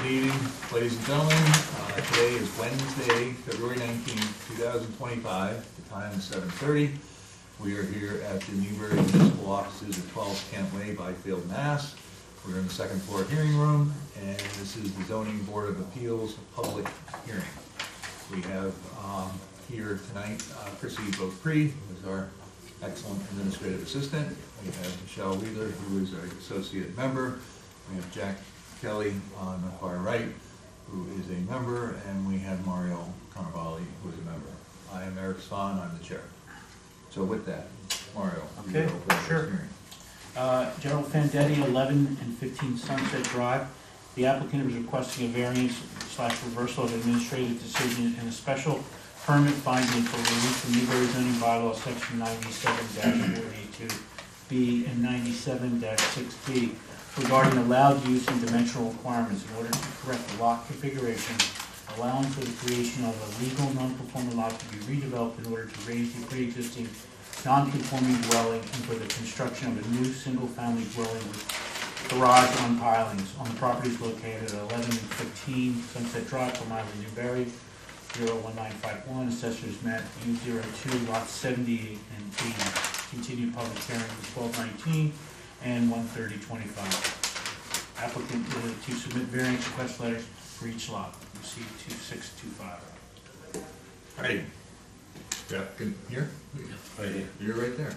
Good evening, ladies and gentlemen. Today is Wednesday, February 19th, 2025. The time is 7:30. We are here at the Newbury Municipal Offices at 12 Kent Way, Byfield, Mass. We're in the second floor hearing room, and this is the Zoning Board of Appeals public hearing. We have here tonight Chrissy Beaupre, who is our excellent administrative assistant. We have Michelle Wheeler, who is our associate member. We have Jack Kelly on the far right, who is a member, and we have Mario Carnavale, who is a member. I am Eric Spahn, I'm the chair. So with that, Mario, you Okay, can open this sure. hearing. Gerald Fandetti, 11 and 15 Sunset Drive. The applicant is requesting a variance / reversal of administrative decision and a special permit finding for relief from Newbury zoning bylaw section 97-482B and 97-6B regarding allowed use and dimensional requirements in order to correct the lot configuration, allowing for the creation of a legal non-conforming lot to be redeveloped in order to raise the pre-existing non-conforming dwelling and for the construction of a new single-family dwelling with garage on pilings on the properties located at 11 and 15 Sunset Drive, Plum Island, Newbury, 01951, Assessors Map U02, lots 78 and 80. Continued public hearing for 12/19 and 1/30/25. Applicant to submit variance request letters for each lot. Received 2625. All right. Yeah, good. Here? Right here. You're right there.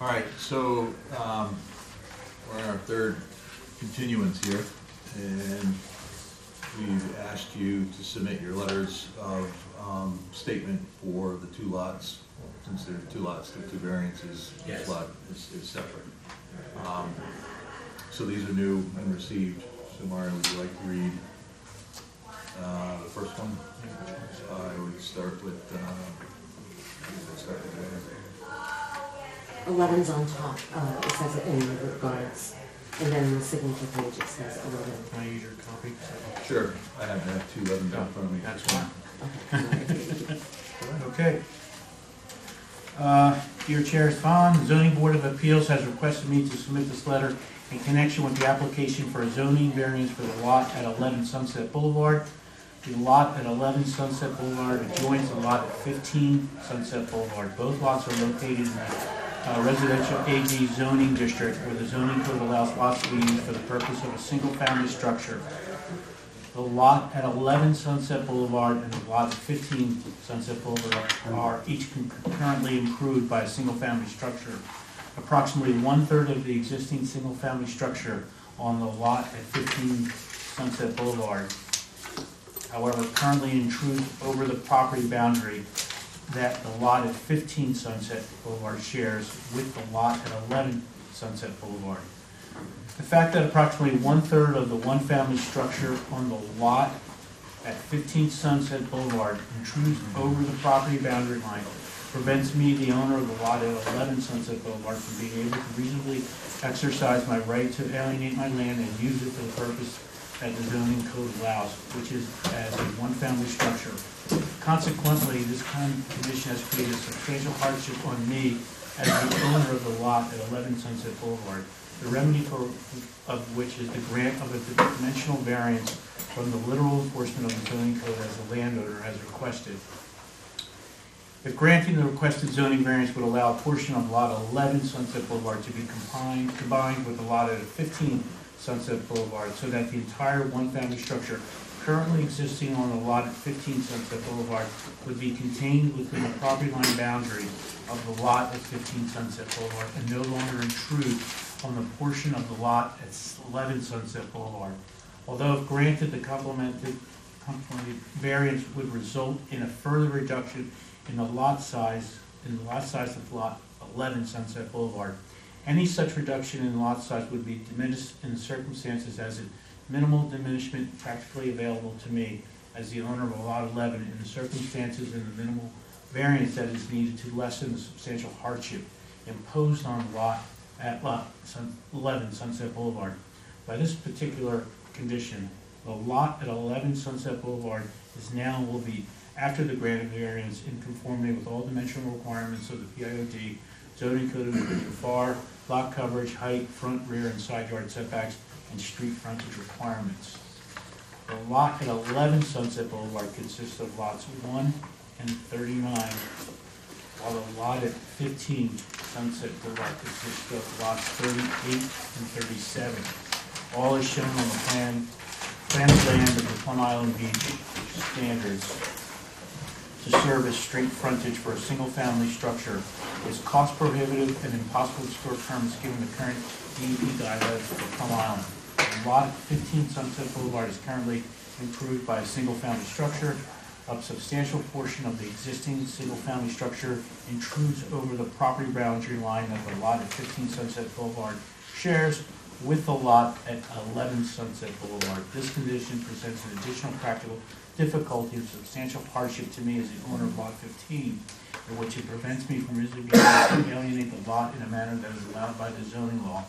All right, so we're on our third continuance here, and we've asked you to submit your letters of statement for the two lots. Since there are two lots, the two variances, Yes. each lot is separate. So these are new and received. So Mario, would you like to read the first one? I would start with, 11's on top, it says it in regards, and then the signature page it says 11. Can I use your copy? Sure, I have that 211 down in front of me. That's fine. Okay. Okay. Dear Chair Spahn, the Zoning Board of Appeals has requested me to submit this letter in connection with the application for a zoning variance for the lot at 11 Sunset Boulevard. The lot at 11 Sunset Boulevard adjoins the lot at 15 Sunset Boulevard. Both lots are located in the residential AG zoning district where the zoning code allows lots to be used for the purpose of a single-family structure. The lot at 11 Sunset Boulevard and the lot at 15 Sunset Boulevard are each concurrently improved by a single-family structure. Approximately 1/3 of the existing single-family structure on the lot at 15 Sunset Boulevard, however, currently intrudes over the property boundary that the lot at 15 Sunset Boulevard shares with the lot at 11 Sunset Boulevard. The fact that approximately 1/3 of the one-family structure on the lot at 15 Sunset Boulevard intrudes over the property boundary line prevents me, the owner of the lot at 11 Sunset Boulevard, from being able to reasonably exercise my right to alienate my land and use it for the purpose that the zoning code allows, which is as a one-family structure. Consequently, this condition has created substantial hardship on me as the owner of the lot at 11 Sunset Boulevard, the remedy of which is the grant of a dimensional variance from the literal enforcement of the zoning code as the landowner has requested. If granting the requested zoning variance would allow a portion of lot 11 Sunset Boulevard to be combined with the lot at 15 Sunset Boulevard, so that the entire one-family structure currently existing on the lot at 15 Sunset Boulevard would be contained within the property line boundary of the lot at 15 Sunset Boulevard and no longer intrude on the portion of the lot at 11 Sunset Boulevard. Although if granted, the complemented variance would result in a further reduction in the lot size of lot 11 Sunset Boulevard. Any such reduction in lot size would be diminished in the circumstances as a minimal diminishment practically available to me as the owner of lot 11 in the circumstances and the minimal variance that is needed to lessen the substantial hardship imposed on lot 11 Sunset Boulevard. By this particular condition, the lot at 11 Sunset Boulevard is now and will be, after the grant of variance, in conformity with all dimensional requirements of the PIOD, zoning code, including FAR, lot coverage, height, front, rear, and side yard setbacks, and street frontage requirements. The lot at 11 Sunset Boulevard consists of lots 1 and 39, while the lot at 15 Sunset Boulevard consists of lots 38 and 37. All is shown on the plan of land of the Plum Island Beach standards to serve as street frontage for a single-family structure is cost prohibitive and impossible to store permits given the current DEP guidelines for Plum Island. The lot at 15 Sunset Boulevard is currently improved by a single-family structure. A substantial portion of the existing single-family structure intrudes over the property boundary line that the lot at 15 Sunset Boulevard shares with the lot at 11 Sunset Boulevard. This condition presents an additional practical difficulty and substantial hardship to me as the owner of lot 15, in which it prevents me from easily being able to alienate the lot in a manner that is allowed by the zoning law.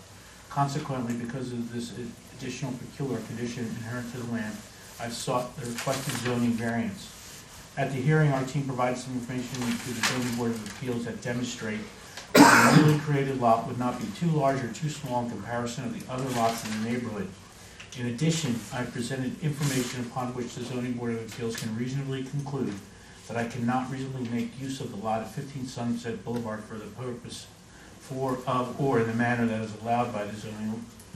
Consequently, because of this additional peculiar condition inherent to the land, I've sought the requested zoning variance. At the hearing, our team provided some information to the Zoning Board of Appeals that demonstrate that the newly created lot would not be too large or too small in comparison of the other lots in the neighborhood. In addition, I presented information upon which the Zoning Board of Appeals can reasonably conclude that I cannot reasonably make use of the lot at 15 Sunset Boulevard for the purpose or in the manner that is allowed by the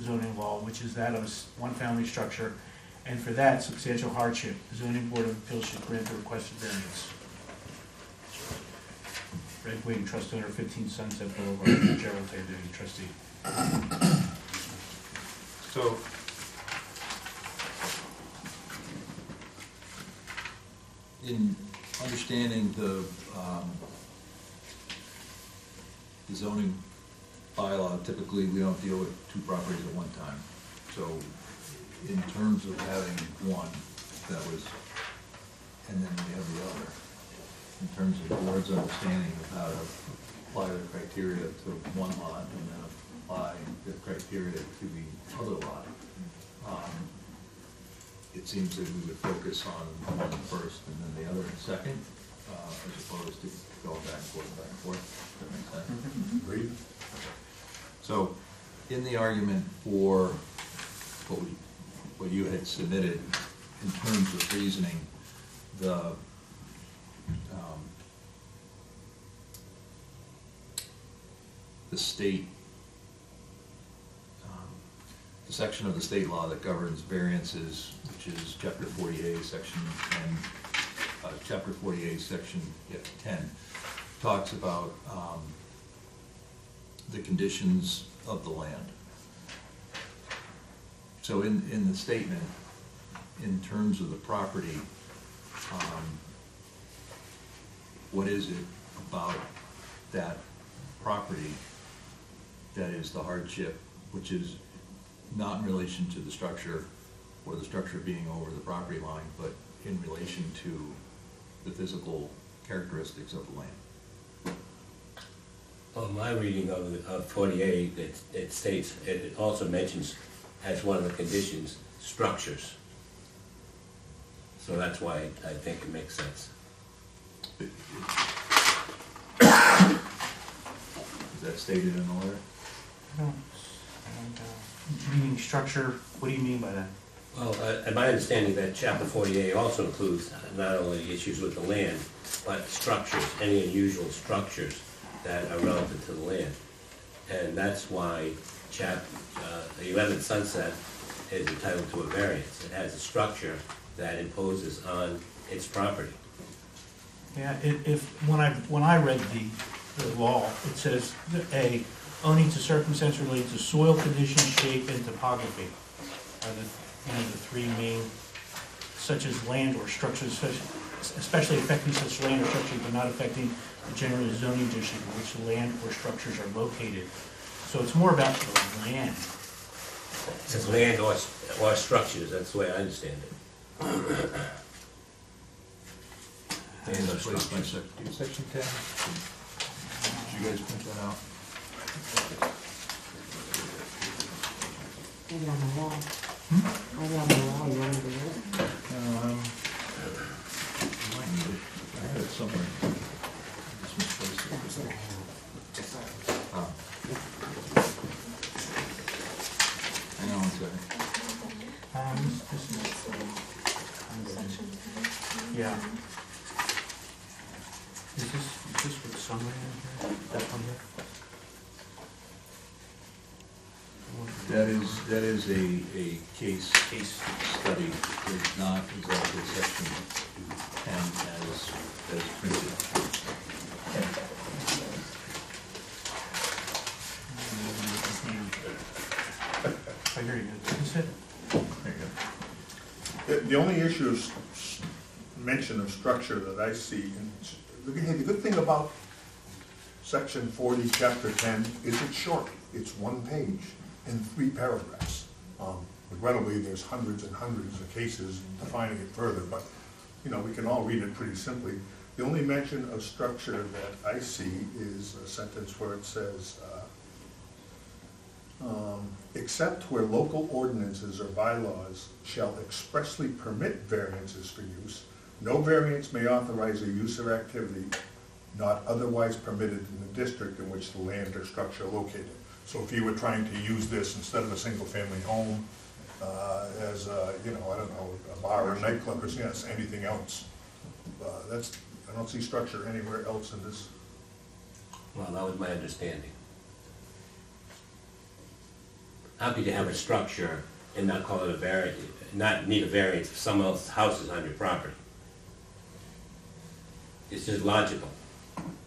zoning law, which is that of a one-family structure, and for that substantial hardship, the Zoning Board of Appeals should grant the requested variance. Red Wing, trust owner, 15 Sunset Boulevard, Gerald Taylor, trustee. So, in understanding the zoning bylaw, typically we don't deal with two properties at one time. So, in terms of having one, that was, and then we have the other, in terms of the board's understanding of how to apply the criteria to one lot and then apply the criteria to the other lot. It seems that we would focus on one first and then the other in second, as opposed to going back and forth, back and forth. Does that make sense? Agreed. So, in the argument for what you had submitted in terms of reasoning, the state, the section of the state law that governs variances, which is chapter 48, section 10, chapter 48, section 10, talks about the conditions of the land. So in the statement, in terms of the property, what is it about that property that is the hardship, which is not in relation to the structure or the structure being over the property line, but in relation to the physical characteristics of the land? Well, my reading of 48, it states, it also mentions as one of the conditions, structures. So that's why I think it makes sense. Is that stated in the letter? Meaning structure, what do you mean by that? Well, and my understanding that chapter 48 also includes not only issues with the land, but structures, any unusual structures that are relative to the land. And that's why 11 Sunset is entitled to a variance. It has a structure that imposes on its property. Yeah, when I read the law, it says that owning to circumstance related to soil condition, shape, and topography are the three main, such as land or structures, especially affecting such land or structures, but not affecting the general zoning district in which the land or structures are located. So it's more about the land. It says land or structures, that's the way I understand it. And that's placed by section 10. Did you guys print that out? Maybe on the wall. Maybe on the wall, you want me to read it? You might need it. I had it somewhere. Just misplaced it. That's what I have. Sorry. Oh. Hang on one second. Is this with summary in here? That one here? That is a case study, it's not exactly section 10 as printed. Oh, here you go. Is it? There you go. The only issue is mention of structure that I see, and the good thing about section 40, chapter 10, is it's short. It's one page in 3 paragraphs. Regrettably, there's hundreds and hundreds of cases defining it further, but, you know, we can all read it pretty simply. The only mention of structure that I see is a sentence where it says, except where local ordinances or bylaws shall expressly permit variances for use, no variance may authorize a use or activity not otherwise permitted in the district in which the land or structure are located. So if you were trying to use this instead of a single-family home, as a, you know, I don't know, a bar or nightclub or yes, anything else, I don't see structure anywhere else in this. Well, that was my understanding. How could you have a structure and not call it a variance, not need a variance if someone else's house is on your property? It's just logical. Just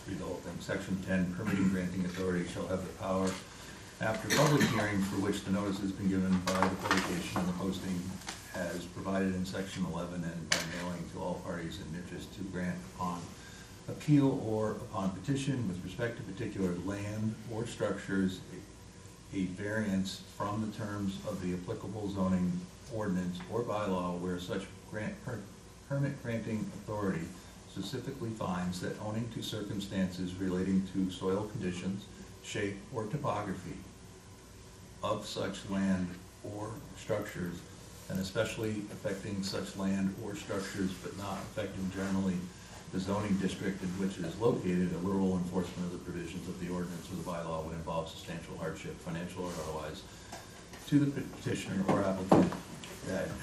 read the whole thing. Section 10, permitting granting authority shall have the power, after public hearing for which the notice has been given by the publication and the posting as provided in section 11 and by mailing to all parties in interest to grant upon appeal or upon petition with respect to particular land or structures a variance from the terms of the applicable zoning ordinance or bylaw where such permit granting authority specifically finds that owing to circumstances relating to soil conditions, shape, or topography of such land or structures, and especially affecting such land or structures but not affecting generally the zoning district in which it is located, a literal enforcement of the provisions of the ordinance or the bylaw would involve substantial hardship, financial or otherwise, to the petitioner or applicant,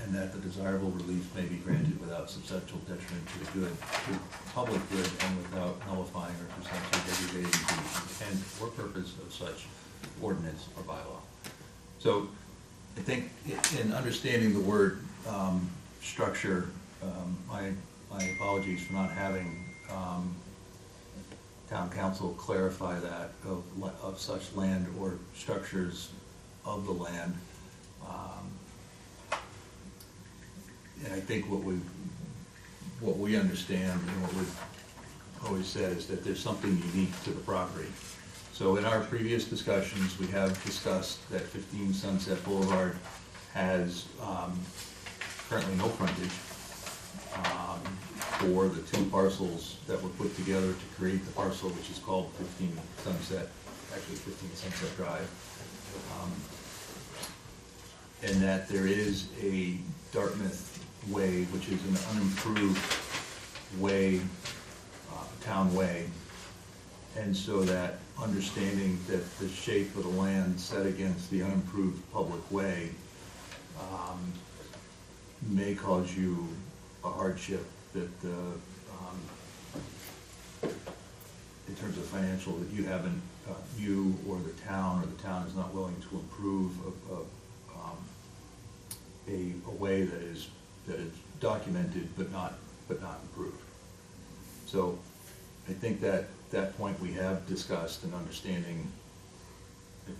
and that the desirable relief may be granted without substantial detriment to the public good, and without nullifying or substantially degrading the intent or purpose of such ordinance or bylaw. So I think in understanding the word structure, my apologies for not having town council clarify that of such land or structures of the land. And I think what we understand and what we've always said is that there's something unique to the property. So in our previous discussions, we have discussed that 15 Sunset Boulevard has currently no frontage for the 2 parcels that were put together to create the parcel which is called 15 Sunset, actually 15 Sunset Drive. And that there is a Dartmouth Way, which is an unimproved way, town way. And so that understanding that the shape of the land set against the unimproved public way may cause you a hardship that, in terms of financial, that you haven't, you or the town is not willing to improve a way that is documented but not improved. So I think that point we have discussed and understanding, if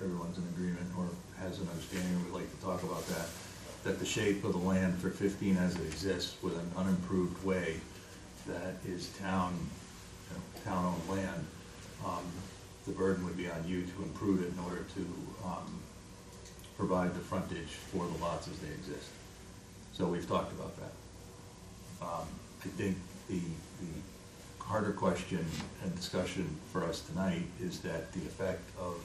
everyone's in agreement or has an understanding or would like to talk about that the shape of the land for 15 as it exists with an unimproved way that is town-owned land, the burden would be on you to improve it in order to provide the frontage for the lots as they exist. So we've talked about that. I think the harder question and discussion for us tonight is that the effect of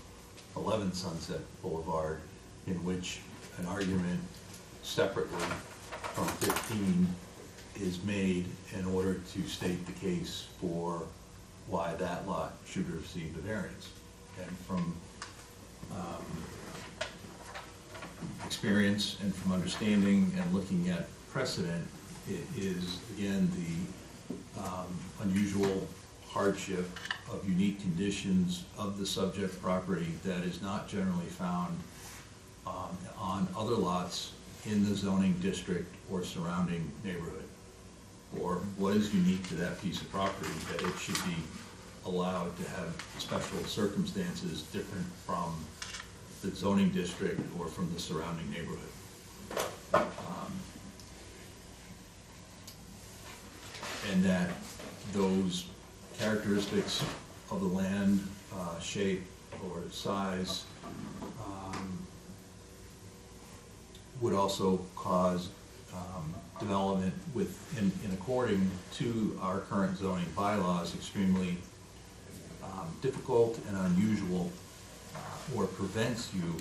11 Sunset Boulevard, in which an argument separately from 15 is made in order to state the case for why that lot should have received a variance. And from experience and from understanding and looking at precedent, it is, again, the unusual hardship of unique conditions of the subject property that is not generally found on other lots in the zoning district or surrounding neighborhood. Or what is unique to that piece of property that it should be allowed to have special circumstances different from the zoning district or from the surrounding neighborhood. And that those characteristics of the land, shape or size, would also cause development in according to our current zoning bylaws extremely difficult and unusual, or prevents you,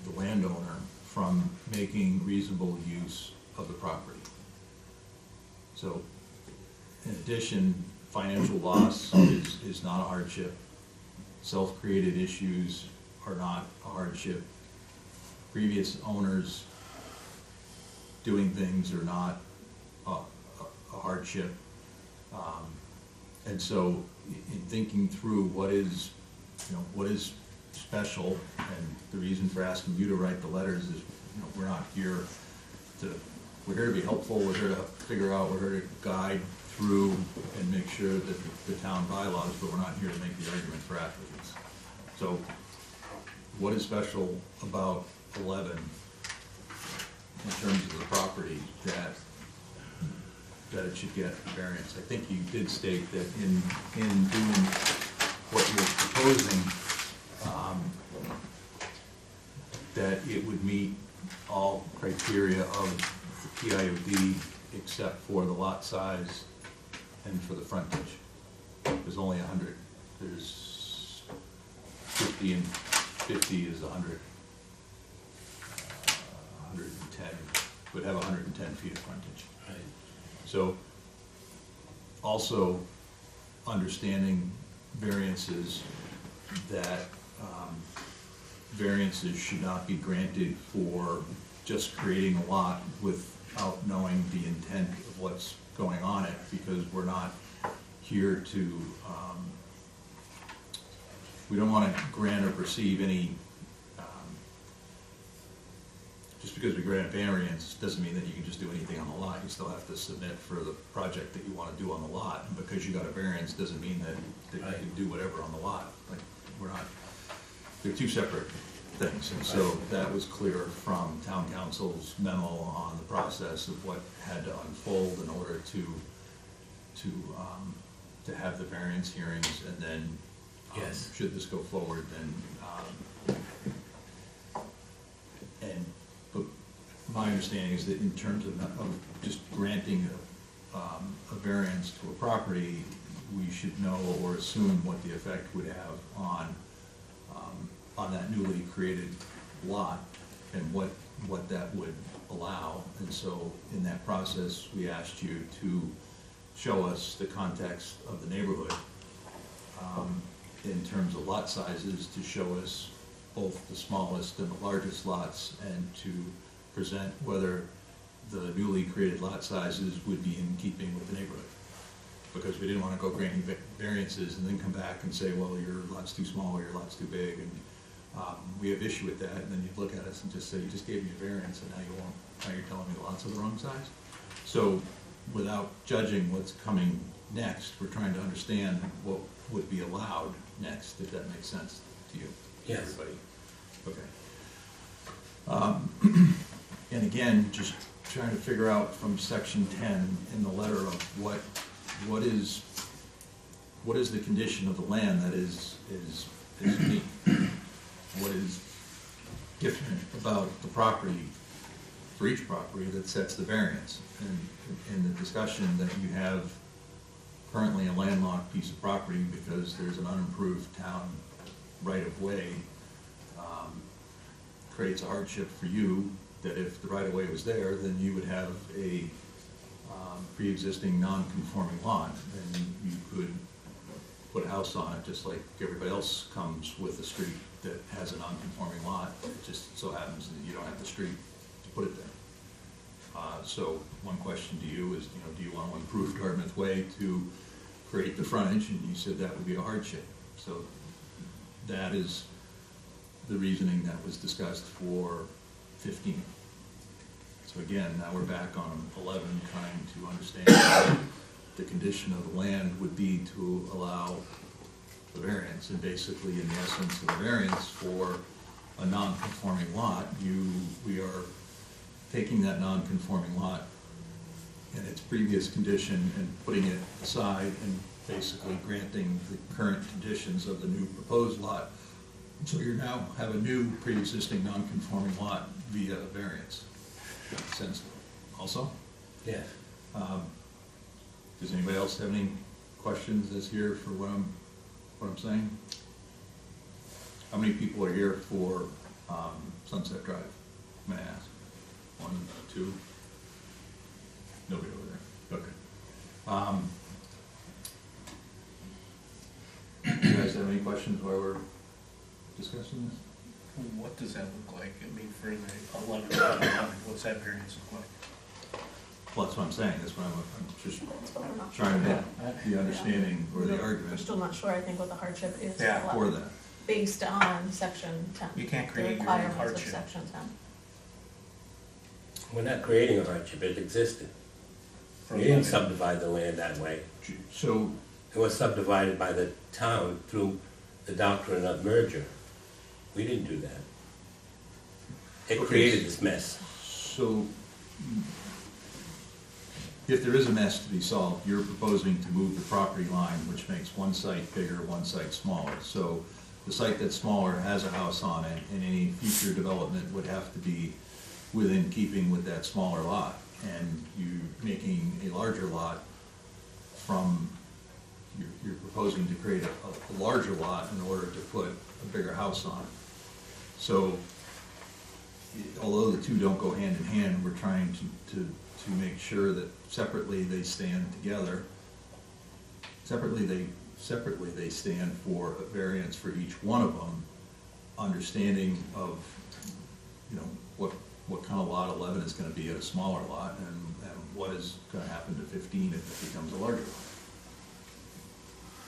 the landowner, from making reasonable use of the property. So, in addition, financial loss is not a hardship. Self-created issues are not a hardship. Previous owners doing things are not a hardship. And so, in thinking through what is special, and the reason for asking you to write the letters is, we're not here we're here to be helpful, we're here to figure out, we're here to guide through and make sure that the town bylaws, but we're not here to make the argument for applicants. So, what is special about 11 in terms of the property that it should get variance? I think you did state that in doing what you're proposing, that it would meet all criteria of the PIOD except for the lot size and for the frontage. There's only 100. There's 50 and 50 is 100. 110 would have 110 feet of frontage. Right. So, also understanding variances, that variances should not be granted for just creating a lot without knowing the intent of what's going on it, because we're not here to, we don't want to grant or perceive any, just because we grant a variance doesn't mean that you can just do anything on the lot. You still have to submit for the project that you want to do on the lot. And because you got a variance doesn't mean that you can do whatever on the lot. Like, we're not, they're two separate things. And so that was clear from town council's memo on the process of what had to unfold in order to have the variance hearings, and then Yes. should this go forward, then but my understanding is that in terms of just granting a variance to a property, we should know or assume what the effect would have on that newly created lot and what that would allow. And so in that process, we asked you to show us the context of the neighborhood in terms of lot sizes, to show us both the smallest and the largest lots, and to present whether the newly created lot sizes would be in keeping with the neighborhood. Because we didn't want to go granting variances and then come back and say, well, your lot's too small or your lot's too big, and we have issue with that, and then you'd look at us and just say, you just gave me a variance and now you're telling me the lots are the wrong size. So without judging what's coming next, we're trying to understand what would be allowed next, if that makes sense to you. Yes. Everybody. Okay. And again, just trying to figure out from section 10 in the letter of what is the condition of the land that is unique? What is different about the property, for each property, that sets the variance? And in the discussion that you have currently a landlocked piece of property because there's an unimproved town right-of-way, creates a hardship for you, that if the right-of-way was there, then you would have a pre-existing non-conforming lot, and you could put a house on it just like everybody else comes with a street that has a non-conforming lot. It just so happens that you don't have the street put it there. So one question to you is, do you want to improve Dartmouth Way to create the frontage? And you said that would be a hardship. So that is the reasoning that was discussed for 15. So again, now we're back on 11, trying to understand what the condition of the land would be to allow the variance. And basically, in the essence of the variance for a non-conforming lot, we are taking that non-conforming lot in its previous condition and putting it aside and basically granting the current conditions of the new proposed lot. So you now have a new pre-existing non-conforming lot via a variance. Makes sense also? Yeah. Does anybody else have any questions that's here for what I'm saying? How many people are here for Sunset Drive, may I ask? 1, 2? Nobody over there, okay. Do you guys have any questions while we're discussing this? What does that look like? I mean, for the 11, what's that variance look like? Well, that's what I'm saying, that's what I'm just That's what we're not trying to sure. make the understanding or the We're argument still not sure, I think, what the hardship is. Yeah. for that. Based on section 10. You can't create The your own requirements of hardship. section 10. We're not creating a hardship, it existed. For We didn't 11. subdivide the land that way. So, It was subdivided by the town through the doctrine of merger. We didn't do that. It Okay. created this mess. so if there is a mess to be solved, you're proposing to move the property line, which makes one site bigger, one site smaller. So the site that's smaller has a house on it, and any future development would have to be within keeping with that smaller lot. And you making a larger lot from, you're proposing to create a larger lot in order to put a bigger house on it. So although the two don't go hand in hand, we're trying to make sure that separately they stand together. Separately they stand for a variance for each one of them, understanding of, what kind of lot 11 is gonna be at a smaller lot, and what is gonna happen to 15 if it becomes a larger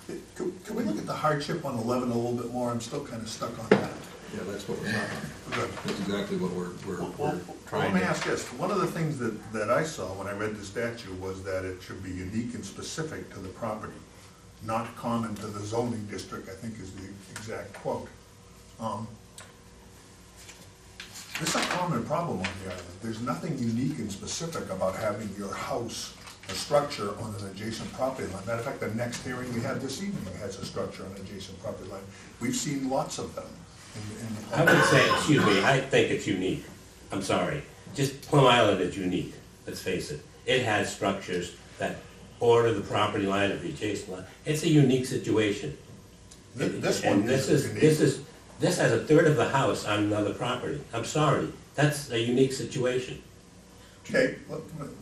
lot. Can we look at the hardship on 11 a little bit more? I'm still kind of stuck on that. Yeah, that's what we're talking about. Good. That's exactly what we're Well, trying let me to. ask this, one of the things that I saw when I read the statute was that it should be unique and specific to the property, not common to the zoning district, I think is the exact quote. This is a common problem on the island. There's nothing unique and specific about having your house, a structure on an adjacent property line. Matter of fact, the next hearing we had this evening has a structure on an adjacent property line. We've seen lots of them. I would say, excuse me, I think it's unique. I'm sorry. Just Plum Island is unique, let's face it. It has structures that border the property line of the adjacent line. It's a unique situation. This one And this isn't is, unique. this has a third of the house on another property. I'm sorry, that's a unique situation. Okay,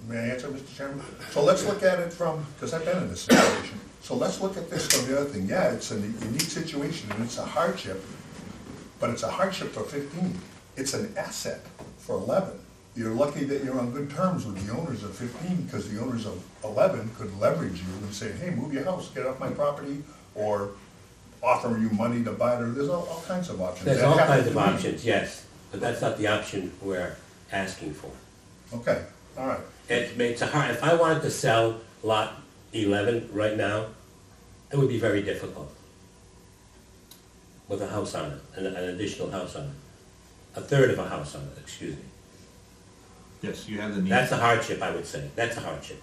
may I answer, Mr. Chairman? So let's look at it from, because I've been in this situation. So let's look at this from the other thing. Yeah, it's a unique situation and it's a hardship, but it's a hardship for 15. It's an asset for 11. You're lucky that you're on good terms with the owners of 15, because the owners of 11 could leverage you and say, hey, move your house, get off my property, or offer you money to buy it, or there's all kinds of options. There's That all happens kinds of to me. options, yes, but that's not the option we're asking for. Okay, all right. It's a hard, if I wanted to sell lot 11 right now, it would be very difficult. With a house on it, an additional house on it. A third of a house on it, excuse me. Yes, you have the need. That's a hardship, I would say, that's a hardship.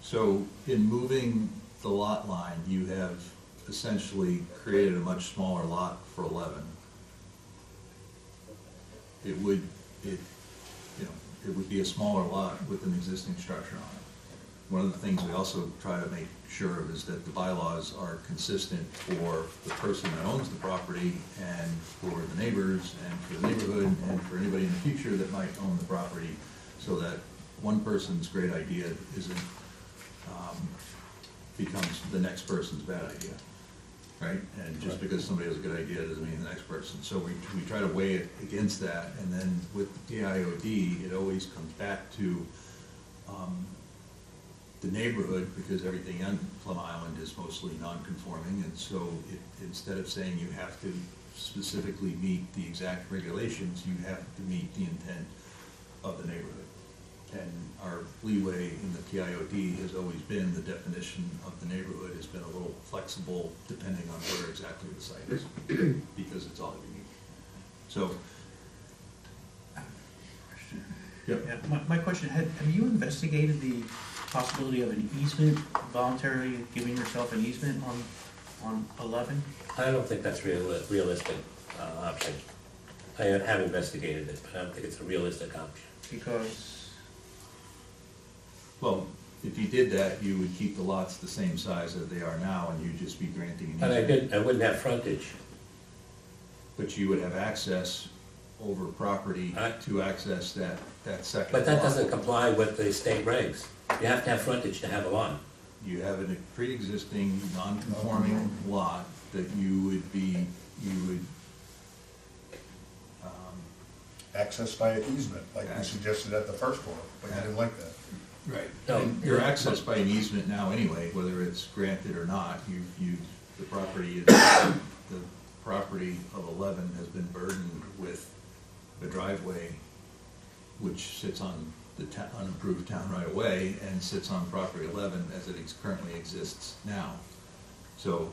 So in moving the lot line, you have essentially created a much smaller lot for 11. It would be a smaller lot with an existing structure on it. One of the things we also try to make sure of is that the bylaws are consistent for the person that owns the property and for the neighbors and for the neighborhood and for anybody in the future that might own the property, so that one person's great idea isn't, becomes the next person's bad idea, right? And just because somebody has a good idea doesn't mean the next person. So we try to weigh it against that, and then with the PIOD, it always comes back to the neighborhood, because everything on Plum Island is mostly non-conforming, and so instead of saying you have to specifically meet the exact regulations, you have to meet the intent of the neighborhood. And our leeway in the PIOD has always been, the definition of the neighborhood has been a little flexible depending on where exactly the site is, because it's all unique. So, yep. Yeah, my question, have you investigated the possibility of an easement, voluntarily giving yourself an easement on 11? I don't think that's realistic option. I have investigated it, but I don't think it's a realistic option. Because, Well, if you did that, you would keep the lots the same size as they are now, and you'd just be granting an But easement. I wouldn't have frontage. But you would have access over property I- to access that second But that lot. doesn't comply with the state regs. You have to have frontage to have a lot. You have a pre-existing, non-conforming lot that you would, Access via easement, like you Access. suggested at the first one, but you didn't like that. right, No. and you're accessed by an easement now anyway, whether it's granted or not. The property of 11 has been burdened with the driveway, which sits on the unimproved town right away and sits on property 11 as it currently exists now. So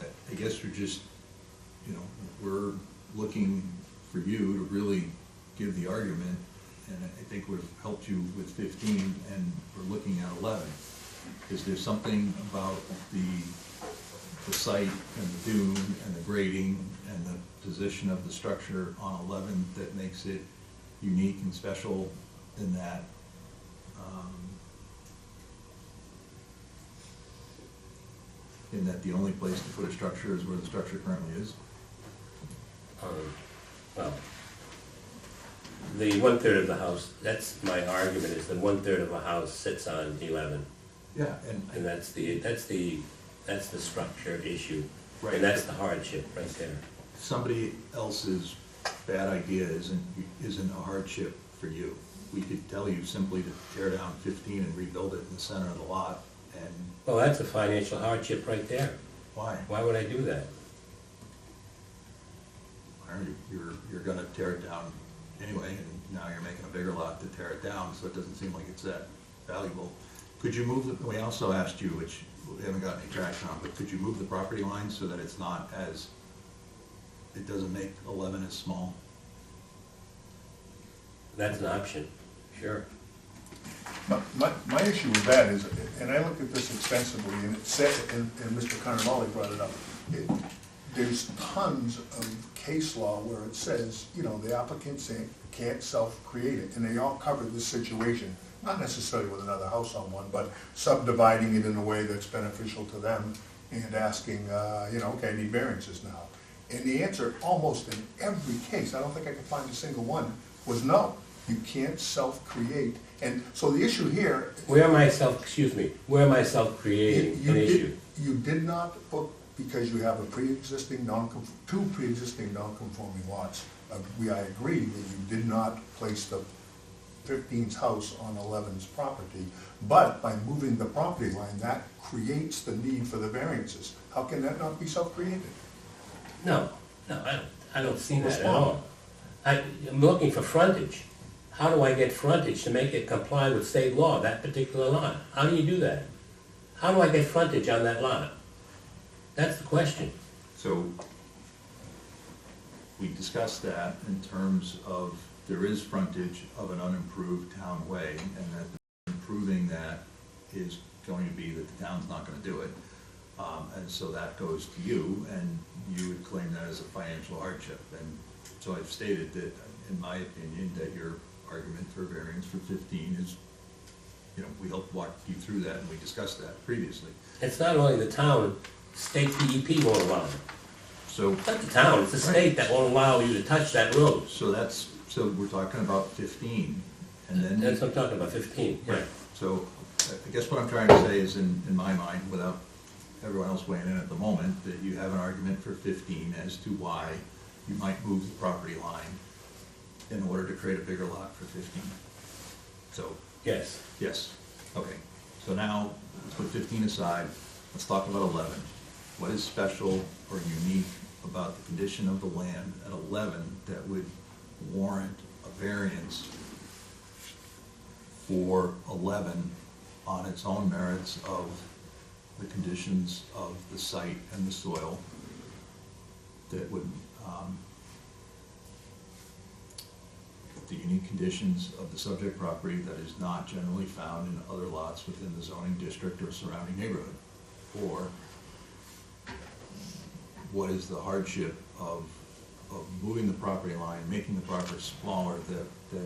I guess we're just, we're looking for you to really give the argument, and I think we've helped you with 15, and we're looking at 11. Is there something about the site and the dune and the grading and the position of the structure on 11 that makes it unique and special in that the only place to put a structure is where the structure currently is? Well, the 1/3 of the house, that's my argument, is that 1/3 of a house sits on 11. Yeah, And that's the structure issue. Right. And that's the hardship right there. somebody else's bad idea isn't a hardship for you. We could tell you simply to tear down 15 and rebuild it in the center of the lot, and Well, that's a financial hardship right there. why? Why would I do that? You're gonna tear it down anyway, and now you're making a bigger lot to tear it down, so it doesn't seem like it's that valuable. Could you move we also asked you, which we haven't got any traction on, but could you move the property line so that it's not as, it doesn't make 11 as small? That's an option, sure. My issue with that is, and I looked at this extensively, and it said, and Mr. Carnavale brought it up, there's tons of case law where it says, the applicant can't self-create it, and they all cover this situation, not necessarily with another house on one, but subdividing it in a way that's beneficial to them and asking, okay, I need variances now. And the answer almost in every case, I don't think I could find a single one, was no, you can't self-create. And so the issue here. Where am I self-creating You an did- issue? You did not put, because you have a pre-existing two pre-existing non-conforming lots. I agree that you did not place the 15's house on 11's property, but by moving the property line, that creates the need for the variances. How can that not be self-created? No, I don't see that at all. I'm looking for frontage. How do I get frontage to make it comply with state law, that particular lot? How do you do that? How do I get frontage on that lot? That's the question. So we discussed that in terms of there is frontage of an unimproved town way, and that improving that is going to be that the town's not gonna do it. And so that goes to you, and you would claim that as a financial hardship. And so I've stated that, in my opinion, that your argument for variance for 15 is, we helped walk you through that, and we discussed that previously. It's not only the town, state DEP won't allow it. So, It's not the town, it's the state that won't allow you to touch that road. so we're talking about 15, and then. That's what I'm talking about, 15. Right, so I guess what I'm trying to say is, in my mind, without everyone else weighing in at the moment, that you have an argument for 15 as to why you might move the property line in order to create a bigger lot for 15. So, Yes. yes, okay. So now, let's put 15 aside, let's talk about 11. What is special or unique about the condition of the land at 11 that would warrant a variance for 11 on its own merits of the conditions of the site and the soil that would, the unique conditions of the subject property that is not generally found in other lots within the zoning district or surrounding neighborhood? Or what is the hardship of moving the property line, making the property smaller that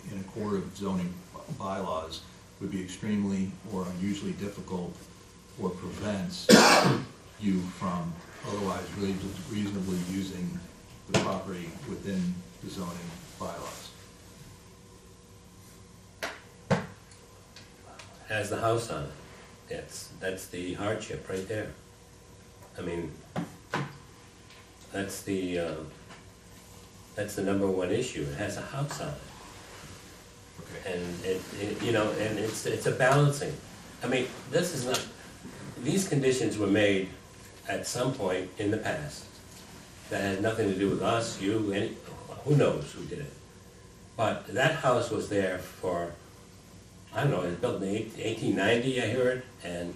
in accord of zoning bylaws would be extremely or unusually difficult or prevents you from otherwise reasonably using the property within the zoning bylaws? Has the house on it. That's the hardship right there. I mean, that's the number one issue. It has a house on it. Okay. And you know, and it's a balancing. I mean, this is not, these conditions were made at some point in the past that had nothing to do with us, you, any, who knows who did it. But that house was there for, I don't know, it was built in 1890, I heard, and,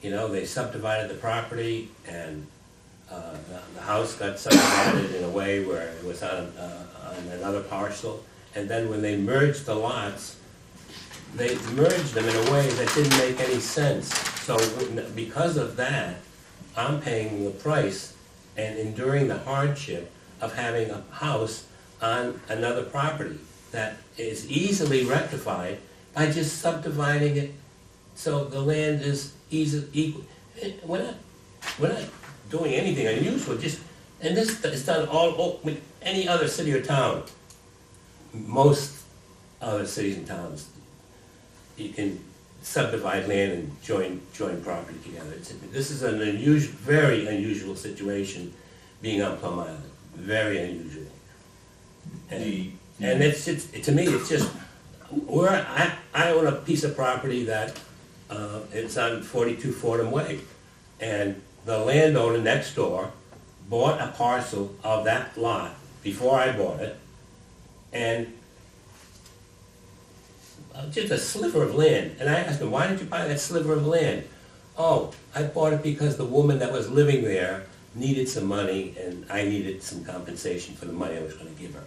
you know, they subdivided the property, and the house got subdivided in a way where it was on another parcel, and then when they merged the lots, they merged them in a way that didn't make any sense. So because of that, I'm paying the price and enduring the hardship of having a house on another property that is easily rectified by just subdividing it so the land is equal. We're not doing anything unusual, just, and this is done all with any other city or town. Most other cities and towns, you can subdivide land and join property together. This is an unusual, very unusual situation being on Plum Island, very unusual. And it's just, to me, it's just, I own a piece of property that, it's on 42 Fordham Way. And the landowner next door bought a parcel of that lot before I bought it. And just a sliver of land. And I asked him, why did you buy that sliver of land? Oh, I bought it because the woman that was living there needed some money and I needed some compensation for the money I was gonna give her.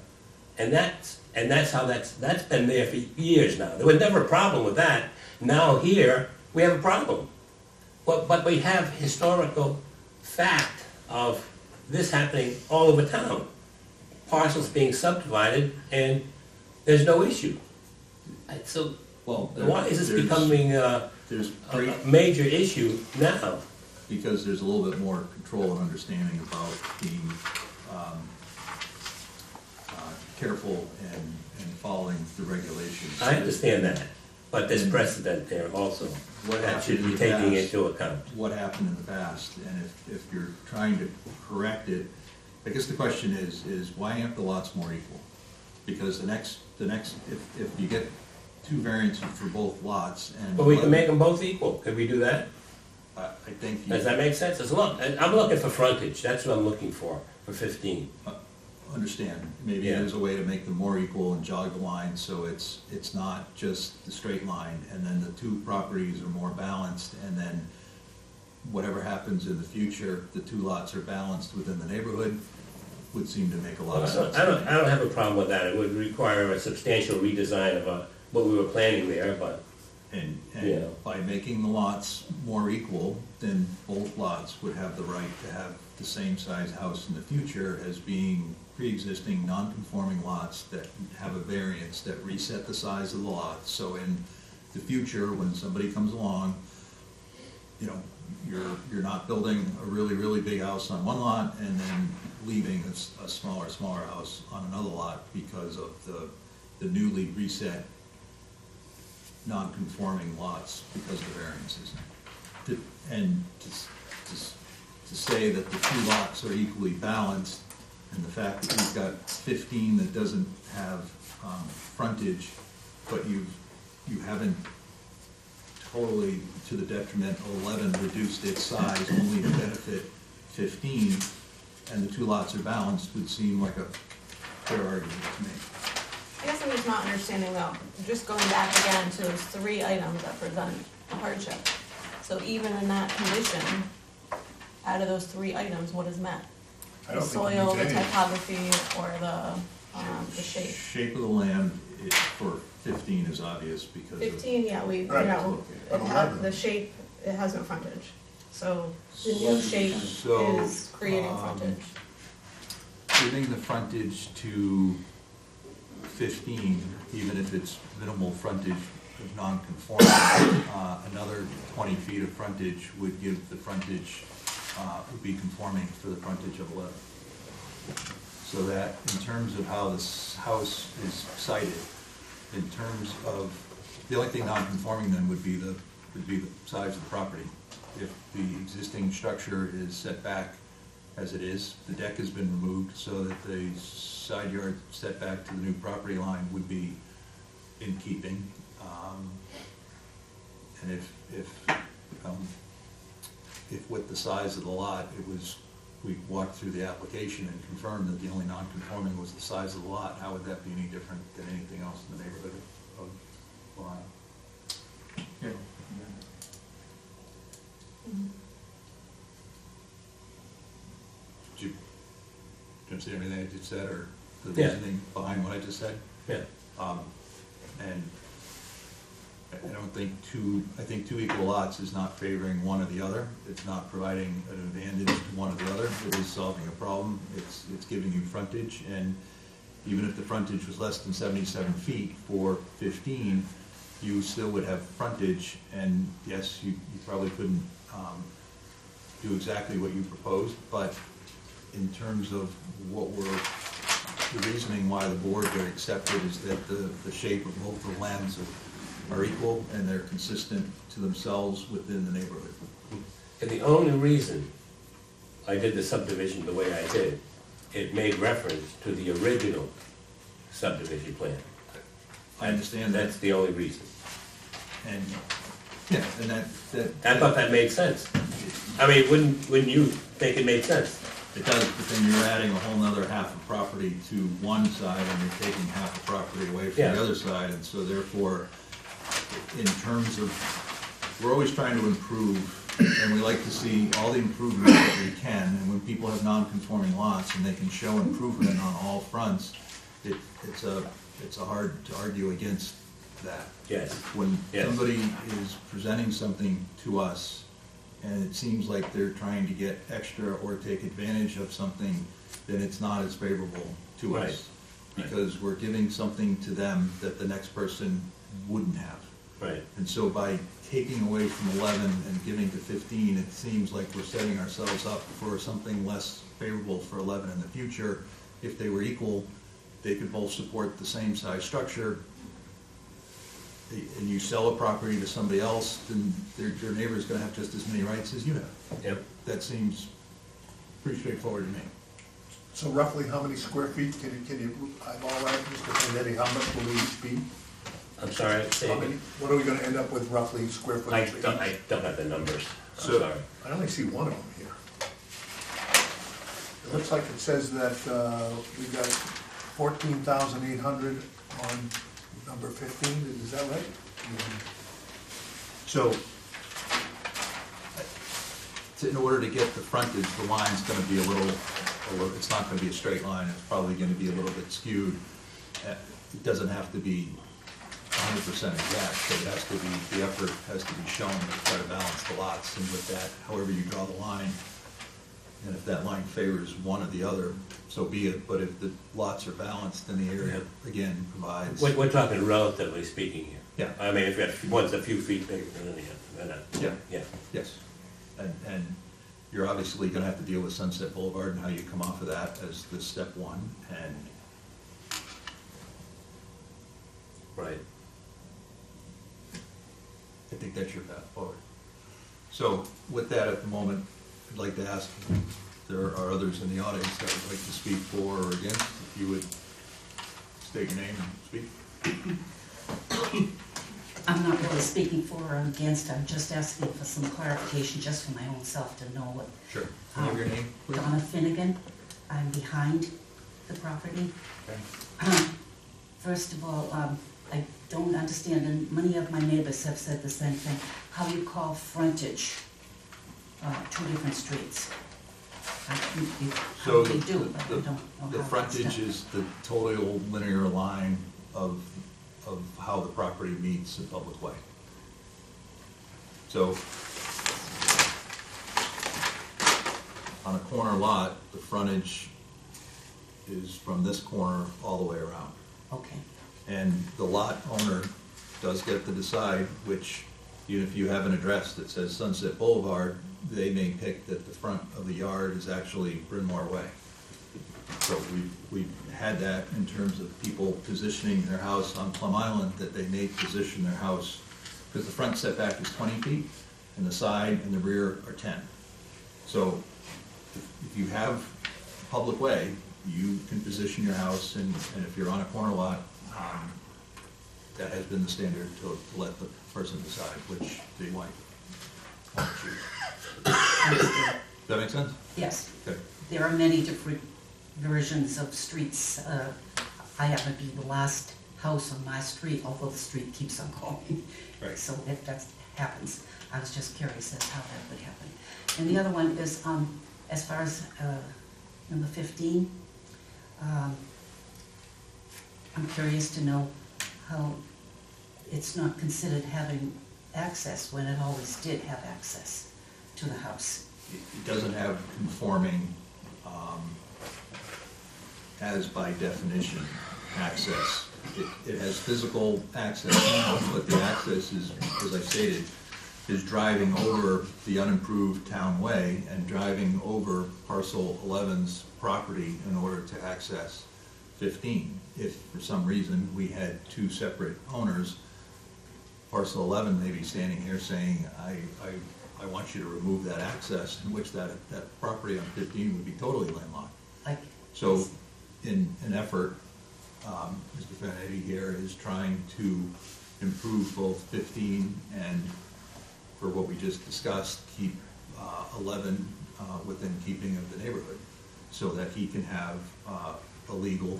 And that's how that's been there for years now. There was never a problem with that. Now here, we have a problem. But we have historical fact of this happening all over town. Parcels being subdivided and there's no issue. So Well, why is this there's- becoming There's a great, major issue now? because there's a little bit more control and understanding about being careful and following the regulations. I understand that, but there's precedent there also. What That happened should in be the taken past? into account. What happened in the past, and if you're trying to correct it, I guess the question is why aren't the lots more equal? Because the next, if you get two variances for both lots and. But we can make them both equal. Could we do that? I think. Does that make sense? I'm looking for frontage. That's what I'm looking for 15. Understand, maybe Yeah. there's a way to make them more equal and jog the line, so it's not just the straight line, and then the two properties are more balanced, and then whatever happens in the future, the two lots are balanced within the neighborhood, would seem to make a lot of sense. I don't have a problem with that. It would require a substantial redesign of what we were planning there, but And Yeah. by making the lots more equal, then both lots would have the right to have the same size house in the future as being pre-existing non-conforming lots that have a variance that reset the size of the lot. So in the future, when somebody comes along, you know, you're not building a really, really big house on one lot and then leaving a smaller house on another lot because of the newly reset non-conforming lots because of the variances. And to say that the two lots are equally balanced And the fact that you've got 15 that doesn't have frontage, but you haven't totally, to the detriment of 11, reduced its size only to benefit 15, and the two lots are balanced, would seem like a fair argument to me. I guess I'm just not understanding though, just going back again to those three items that present a hardship. So even in that condition, out of those three items, what is met? I The don't think it soil, meets the any. typography, or the shape? Shape of the land for 15 is obvious because of. 15, yeah, you Right. know, But 11. the shape, it has no frontage. So the new shape So, is creating frontage. Giving the frontage to 15, even if it's minimal frontage of non-conforming, another 20 feet of frontage would give the frontage, would be conforming for the frontage of 11. So that, in terms of how this house is sited, in terms of, the only thing non-conforming then would be the size of the property. If the existing structure is set back as it is, the deck has been removed so that the side yard setback to the new property line would be in keeping. And if with the size of the lot, we walked through the application and confirmed that the only non-conforming was the size of the lot, how would that be any different than anything else in the neighborhood of Lyle? Yeah. Mhm. Did you understand everything I just said, or the Yeah. reasoning behind what I just said? Yeah. And I don't think I think two equal lots is not favoring one or the other. It's not providing an advantage to one or the other. It is solving a problem. It's giving you frontage, and even if the frontage was less than 77 feet for 15, you still would have frontage, and yes, you probably couldn't do exactly what you proposed, but in terms of the reasoning why the board would accept it is that the shape of both the lands are equal and they're consistent to themselves within the neighborhood. And the only reason I did the subdivision the way I did, it made reference to the original subdivision plan. I understand that, That's the only reason. and, yeah, and that, I thought that made sense. I mean, wouldn't you think it made sense? it does, but then you're adding a whole nother half of property to one side and you're taking half of property away from Yeah. the other side, and so therefore, in terms of, we're always trying to improve, and we like to see all the improvements that we can, and when people have non-conforming lots and they can show improvement on all fronts, it's hard to argue against that. Yes. When Yes. somebody is presenting something to us, and it seems like they're trying to get extra or take advantage of something, then it's not as favorable to Right. us. Because we're giving something to them that the next person wouldn't have. Right. And so by taking away from 11 and giving to 15, it seems like we're setting ourselves up for something less favorable for 11 in the future. If they were equal, they could both support the same size structure, and you sell a property to somebody else, then their neighbor's gonna have just as many rights as you have. Yep. That seems pretty straightforward to me. So roughly how many square feet can you eyeball that, Mr. Pendetti? How much will they each be? I'm sorry, say How again. many, what are we gonna end up with roughly square I footage for each? I don't have the numbers. I'm So- sorry. I only see one of them here. It looks like it says that we got 14,800 on number 15, is that right? So, in order to get the frontage, the line's gonna be a little, it's not gonna be a straight line, it's probably gonna be a little bit skewed. It doesn't have to be 100% exact, but it has to be, the effort has to be shown to try to balance the lots, and with that, however you draw the line, and if that line favors one or the other, so be it, but if the lots are balanced, then the area, again, provides. We're talking relatively speaking here. Yeah. I mean, if you have, one's a few feet bigger than the other. Yeah. Yeah. Yes, and you're obviously gonna have to deal with Sunset Boulevard and how you come off of that as the step one, and Right. I think that's your path forward. So with that at the moment, I'd like to ask there are others in the audience that would like to speak for or against, if you would state your name and speak. I'm not really speaking for or against, I'm just asking for some clarification, just for my own self to know what. Sure. Can you have your name, please? Donna Finnegan, I'm behind the property. Okay. First of all, I don't understand, and many of my neighbors have said the same thing, how you call frontage two different streets. You So probably do, but I don't know how the that's frontage done. is the total linear line of how the property meets a public way. So on a corner lot, the frontage is from this corner all the way around. Okay, And the lot owner does get to decide which, even if you have an address that says Sunset Boulevard, they may pick that the front of the yard is actually Bryn Mawr Way. So we've had that in terms of people positioning their house on Plum Island, that they may position their house, because the front setback is 20 feet, and the side and the rear are 10. So if you have public way, you can position your house, and if you're on a corner lot, that has been the standard to let the person decide which they want to choose. understood. Does that make sense? Yes. Okay. There are many different versions of streets. I happen to be the last house on my street, although the street keeps on going. Right. So if that happens, I was just curious as how that would happen. And the other one is, as far as number 15, I'm curious to know how it's not considered having access when it always did have access to the house. It doesn't have conforming, as by definition, access. It has physical access now, but the access is, as I stated, is driving over the unimproved town way and driving over parcel 11's property in order to access 15. If for some reason we had two separate owners, parcel 11 may be standing here saying, I want you to remove that access, in which that property on 15 would be totally landlocked. Like, So in an effort, Mr. Fennetti here is trying to improve both 15 and, for what we just discussed, keep 11 within keeping of the neighborhood, so that he can have a legal,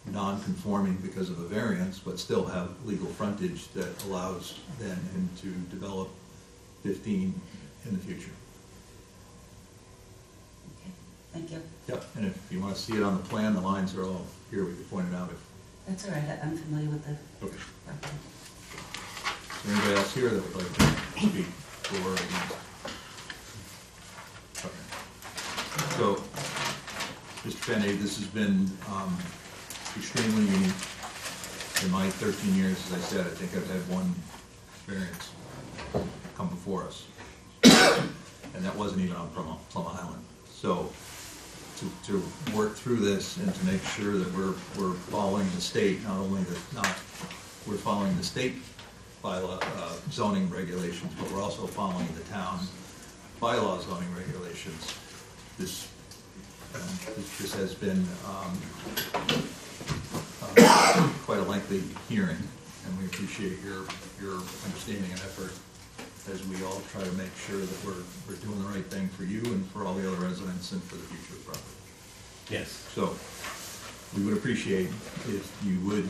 non-conforming because of a variance, but still have legal frontage that allows then him to develop 15 in the future. okay, thank you. Yep, and if you want to see it on the plan, the lines are all here, we can point it out if, That's all right, I'm familiar with the okay. property. Is there anybody else here that would like to speak for or against? Okay. So, Mr. Fennetti, this has been extremely unique. In my 13 years, as I said, I think I've had one variance come before us. And that wasn't even on Plum Island. So, to work through this and to make sure that we're following the state, we're following the state bylaw, zoning regulations, but we're also following the town bylaw zoning regulations. This has been quite a lengthy hearing, and we appreciate your understanding and effort as we all try to make sure that we're doing the right thing for you and for all the other residents and for the future of the property. Yes. So, we would appreciate if you would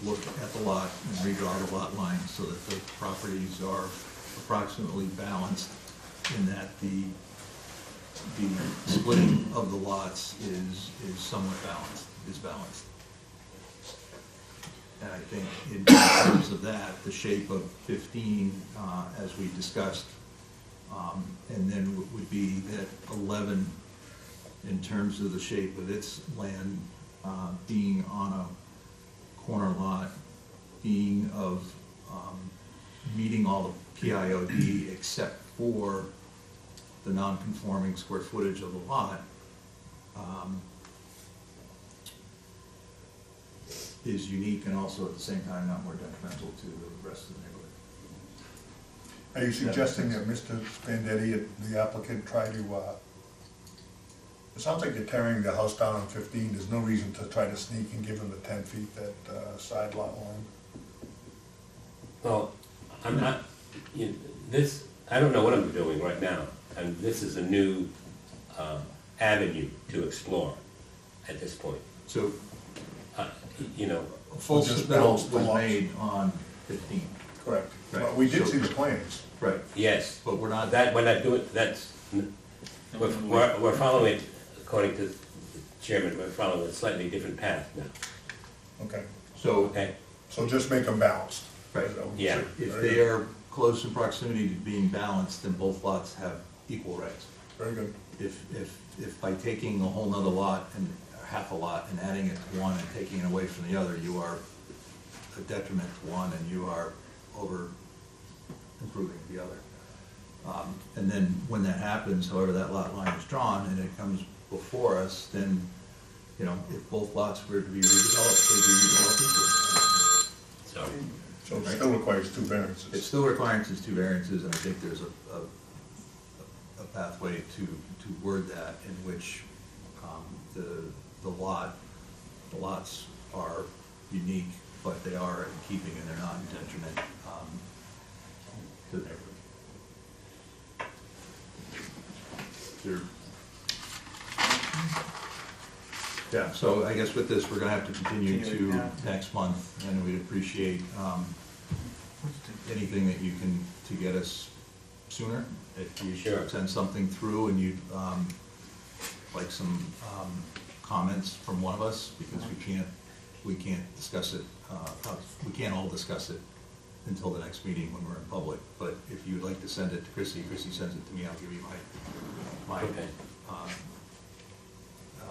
look at the lot and redraw the lot lines so that the properties are approximately balanced, in that the splitting of the lots is somewhat balanced. And I think in terms of that, the shape of 15, as we discussed, and then would be that 11, in terms of the shape of its land, being on a corner lot, being of, meeting all the PIOD except for the non-conforming square footage of the lot, is unique and also at the same time not more detrimental to the rest of the neighborhood. Are you suggesting that Mr. Spandetti, the applicant, try to, it sounds like you're tearing the house down on 15, there's no reason to try to sneak and give him the 10 feet that side lot line? Well, I'm not, this, I don't know what I'm doing right now, and this is a new avenue to explore at this point. So You know, a full Just submittal balance the was lots. made on 15. Correct. Right. But we did So- see the plans. Right. yes, But we're not, that, we're not doing, that's, we're following it, according to the chairman, we're following a slightly different path now, Okay. so okay? So just make them balanced. Right. Is that what Yeah. you're saying? if Very they good. are close in proximity to being balanced, then both lots have equal rights. Very good. If by taking a whole nother lot and half a lot and adding it to one and taking it away from the other, you are a detriment to one and you are over improving the other. And then when that happens, however that lot line is drawn and it comes before us, then, you know, if both lots were to be redeveloped, they'd be redeveloped equally. So, So it still requires two It variances. still requires two variances, and I think there's a pathway to word that in which the lots are unique, but they are in keeping and they're not in detriment to the neighborhood. Yeah, so I guess with this, we're gonna have to continue to next month, and we'd appreciate anything that you can, to get us sooner. If you Sure. send something through and you'd like some comments from one of us, because we can't discuss it, we can't all discuss it until the next meeting when we're in public. But if you'd like to send it to Chrissy, Chrissy sends it to me, I'll give you my Okay.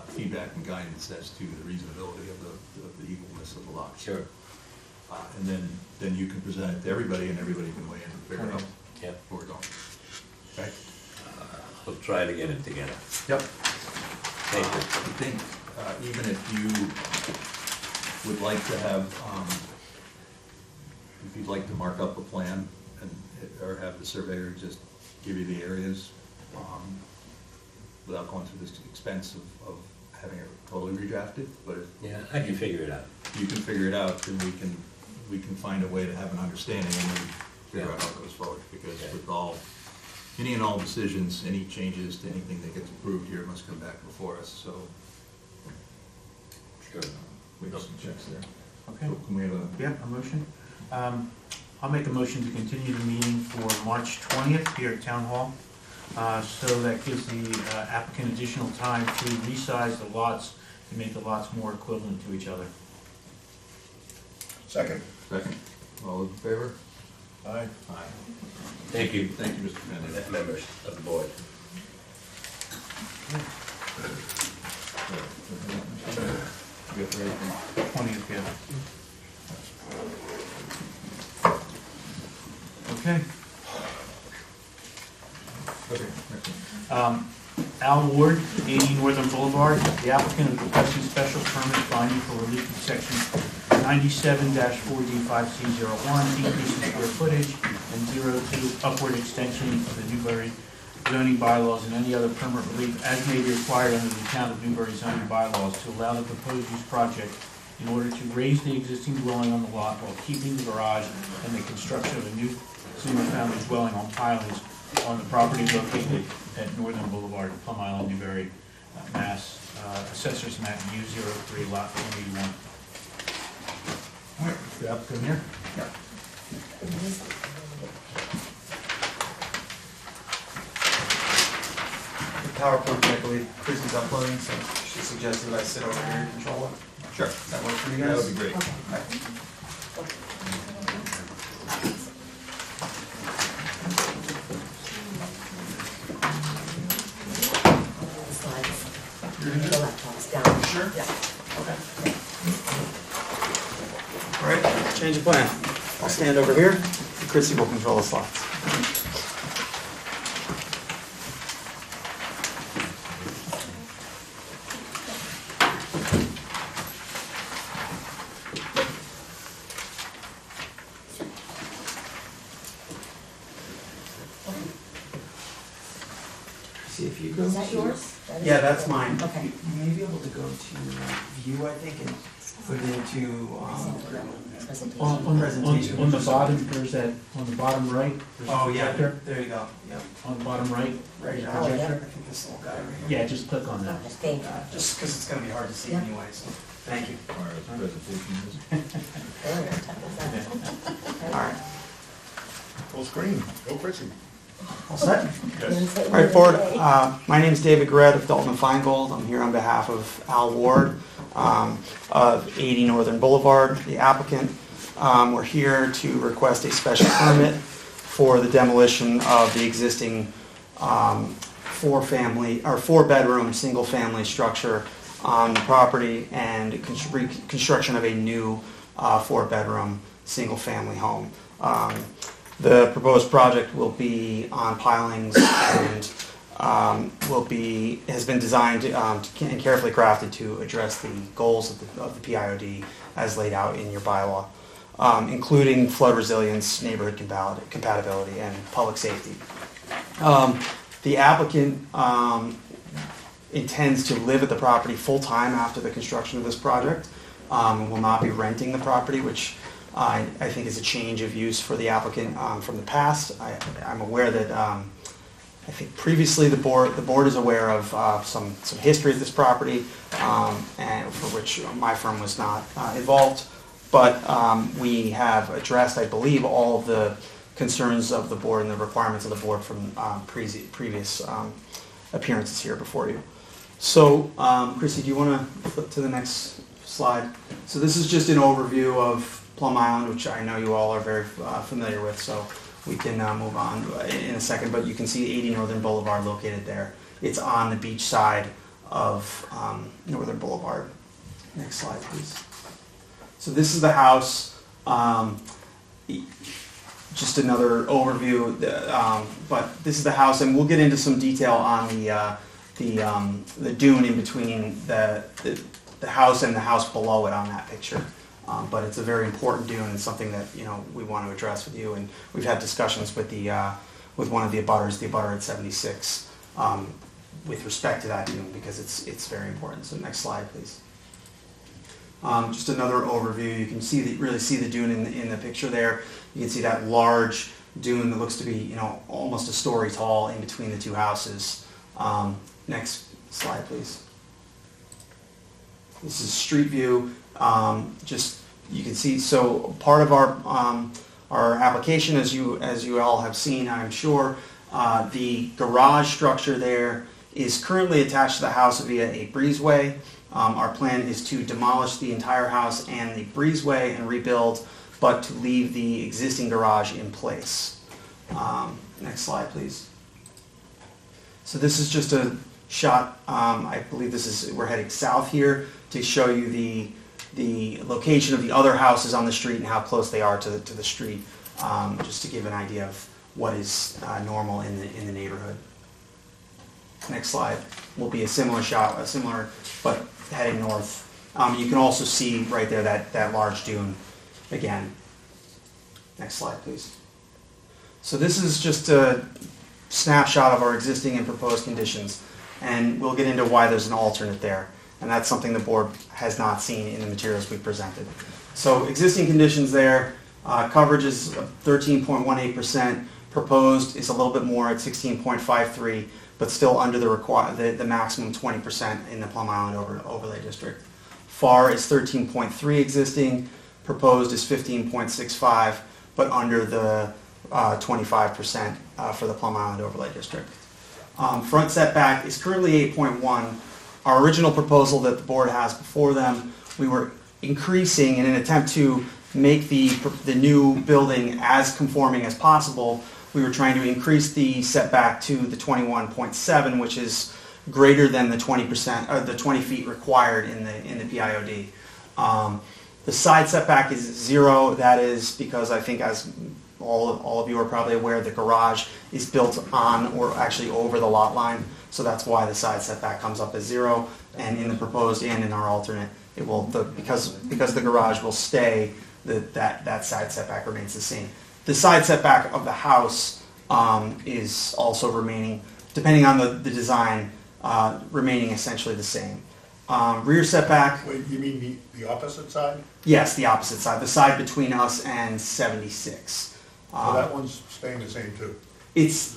feedback and guidance as to the reasonability of the equalness of the lots. sure, And then you can present it to everybody, and everybody can weigh in and figure out yeah, where we're going. Okay? we'll try to get it together. Yep. Thank you. I think, even if you would like to have, if you'd like to mark up a plan and, or have the surveyor just give you the areas, without going through this expense of having it totally redrafted, but if Yeah, I can figure it out. you can figure it out, then we can find a way to have an understanding and then figure out how it goes forward. Because Okay. with any and all decisions, any changes to anything that gets approved here must come back before us, so Sure. we have some checks there. Okay, So can we have a, yeah, a motion? I'll make a motion to continue the meeting for March 20th here at Town Hall. So that gives the applicant additional time to resize the lots to make the lots more equivalent to each other. Second. second? All those in favor? Aye. Aye. Thank you, Thank you, Mr. Fennedy. members of the board. You got the right thing? 20th, yeah. Okay. Okay, next one. Al Ward, 80 Northern Boulevard. The applicant is requesting special permit finding for relief from section 97-4D5C01, decrease in square footage, and 02, upward extension of the Newbury zoning bylaws and any other permit relief as may be required under the town of Newbury zoning bylaws to allow the proposed use project in order to raise the existing dwelling on the lot while keeping the garage and the construction of a new single-family dwelling on pilings on the property located at Northern Boulevard, Plum Island, Newbury, Mass. Assessors map U03, lot 181. All right, the applicant here? Yeah. PowerPoint, I believe Chris is uploading, so she suggested I sit over here and control it. Sure. Does that work for you That guys? would be great. Slides. The laptop's down. Sure. Yeah. Okay. All right, change of plan. I'll stand over here, and Chrissy will control the slides. see if you go Is that to- yours? That is Yeah, that's mine. Okay. You may be able to go to view, I think, and put it into, Presentation. On the bottom, there's that, on the bottom right. there's a oh, yeah, projector. there you go, yep. On the bottom right. Right there's a now, I projector. think this little guy right here. Yeah, just click on that. Thank you. Just because it's gonna be hard to see Yeah. anyway, so, thank you. All right, presentation is. All right, Full screen, go Chrissy. all set? Yes. All right, board, my name is David Garrett of Dalton Feingold. I'm here on behalf of Al Ward of 80 Northern Boulevard, the applicant. We're here to request a special permit for the demolition of the existing four-bedroom, single-family structure on the property and construction of a new four-bedroom, single-family home. The proposed project will be on pilings and has been designed and carefully crafted to address the goals of the PIOD as laid out in your bylaw, including flood resilience, neighborhood compatibility, and public safety. The applicant intends to live at the property full-time after the construction of this project, and will not be renting the property, which I think is a change of use for the applicant from the past. I'm aware that I think previously the board is aware of some history of this property, and for which my firm was not involved. But we have addressed, I believe, all of the concerns of the board and the requirements of the board from previous appearances here before you. So, Chrissy, do you want to flip to the next slide? So this is just an overview of Plum Island, which I know you all are very familiar with, so we can move on in a second, but you can see 80 Northern Boulevard located there. It's on the beach side of Northern Boulevard. Next slide, please. So this is the house. Just another overview, but this is the house, and we'll get into some detail on the dune in between the house and the house below it on that picture. But it's a very important dune and something that we want to address with you, and we've had discussions with with one of the abutters, the abutter at 76, with respect to that dune because it's very important. So next slide, please. Just another overview. You can really see the dune in the picture there. You can see that large dune that looks to be almost a story tall in between the two houses. Next slide, please. This is street view. Just you can see. So part of our application, as you all have seen, I'm sure, the garage structure there is currently attached to the house via a breezeway. Our plan is to demolish the entire house and the breezeway and rebuild, but to leave the existing garage in place. Next slide, please. So this is just a shot. I believe we're heading south here to show you the location of the other houses on the street and how close they are to the street, just to give an idea of what is normal in the neighborhood. Next slide will be a similar shot, but heading north. You can also see right there that large dune again. Next slide, please. So this is just a snapshot of our existing and proposed conditions, and we'll get into why there's an alternate there, and that's something the board has not seen in the materials we presented. So existing conditions there, coverage is 13.18%, proposed is a little bit more at 16.53%, but still under the maximum 20% in the Plum Island overlay district. FAR is 13.3 existing, proposed is 15.65, but under the 25% for the Plum Island overlay district. Front setback is currently 8.1. Our original proposal that the board has before them, we were increasing in an attempt to make the new building as conforming as possible. We were trying to increase the setback to the 21.7, which is greater than the 20% or the 20 feet required in the PIOD. The side setback is 0. That is because I think, as all of you are probably aware, the garage is built on or actually over the lot line, so that's why the side setback comes up as 0. And in the proposed and in our alternate, it will because the garage will stay, that side setback remains the same. The side setback of the house is also remaining depending on the design, remaining essentially the same. Rear setback, Wait, you mean the opposite side? yes, the opposite side, the side between us and 76. So that one's staying the same too? It's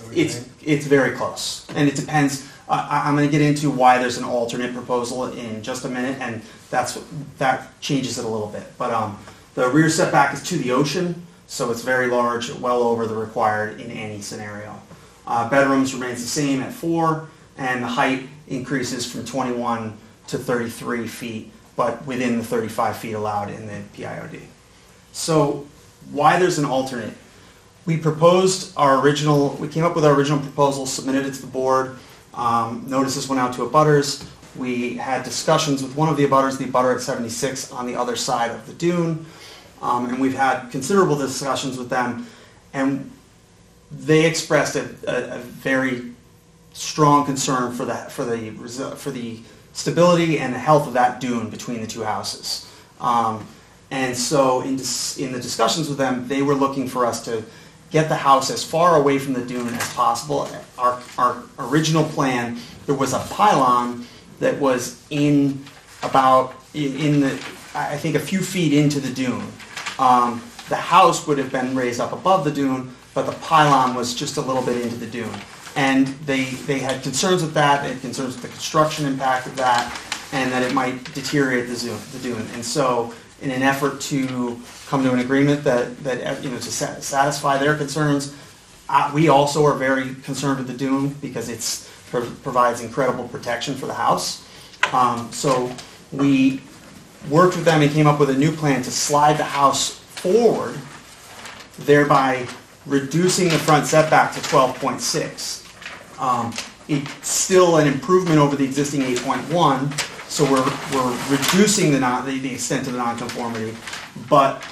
very close, and it depends. I'm going to get into why there's an alternate proposal in just a minute, and that changes it a little bit. But the rear setback is to the ocean, so it's very large, well over the required in any scenario. Bedrooms remains the same at 4, and the height increases from 21 to 33 feet, but within the 35 feet allowed in the PIOD. So why there's an alternate? We came up with our original proposal, submitted it to the board. Notices went out to abutters. We had discussions with one of the abutters, the abutter at 76 on the other side of the dune. And we've had considerable discussions with them. And they expressed a very strong concern for the stability and the health of that dune between the two houses. And so in the discussions with them, they were looking for us to get the house as far away from the dune as possible. Our original plan, there was a pylon that was I think a few feet into the dune. The house would have been raised up above the dune, but the pylon was just a little bit into the dune. And they had concerns with that, they had concerns with the construction impact of that, and that it might deteriorate the dune. And so in an effort to come to an agreement that to satisfy their concerns, we also are very concerned with the dune because it provides incredible protection for the house. So we worked with them and came up with a new plan to slide the house forward, thereby reducing the front setback to 12.6. It's still an improvement over the existing 8.1, so we're reducing the extent of the nonconformity, but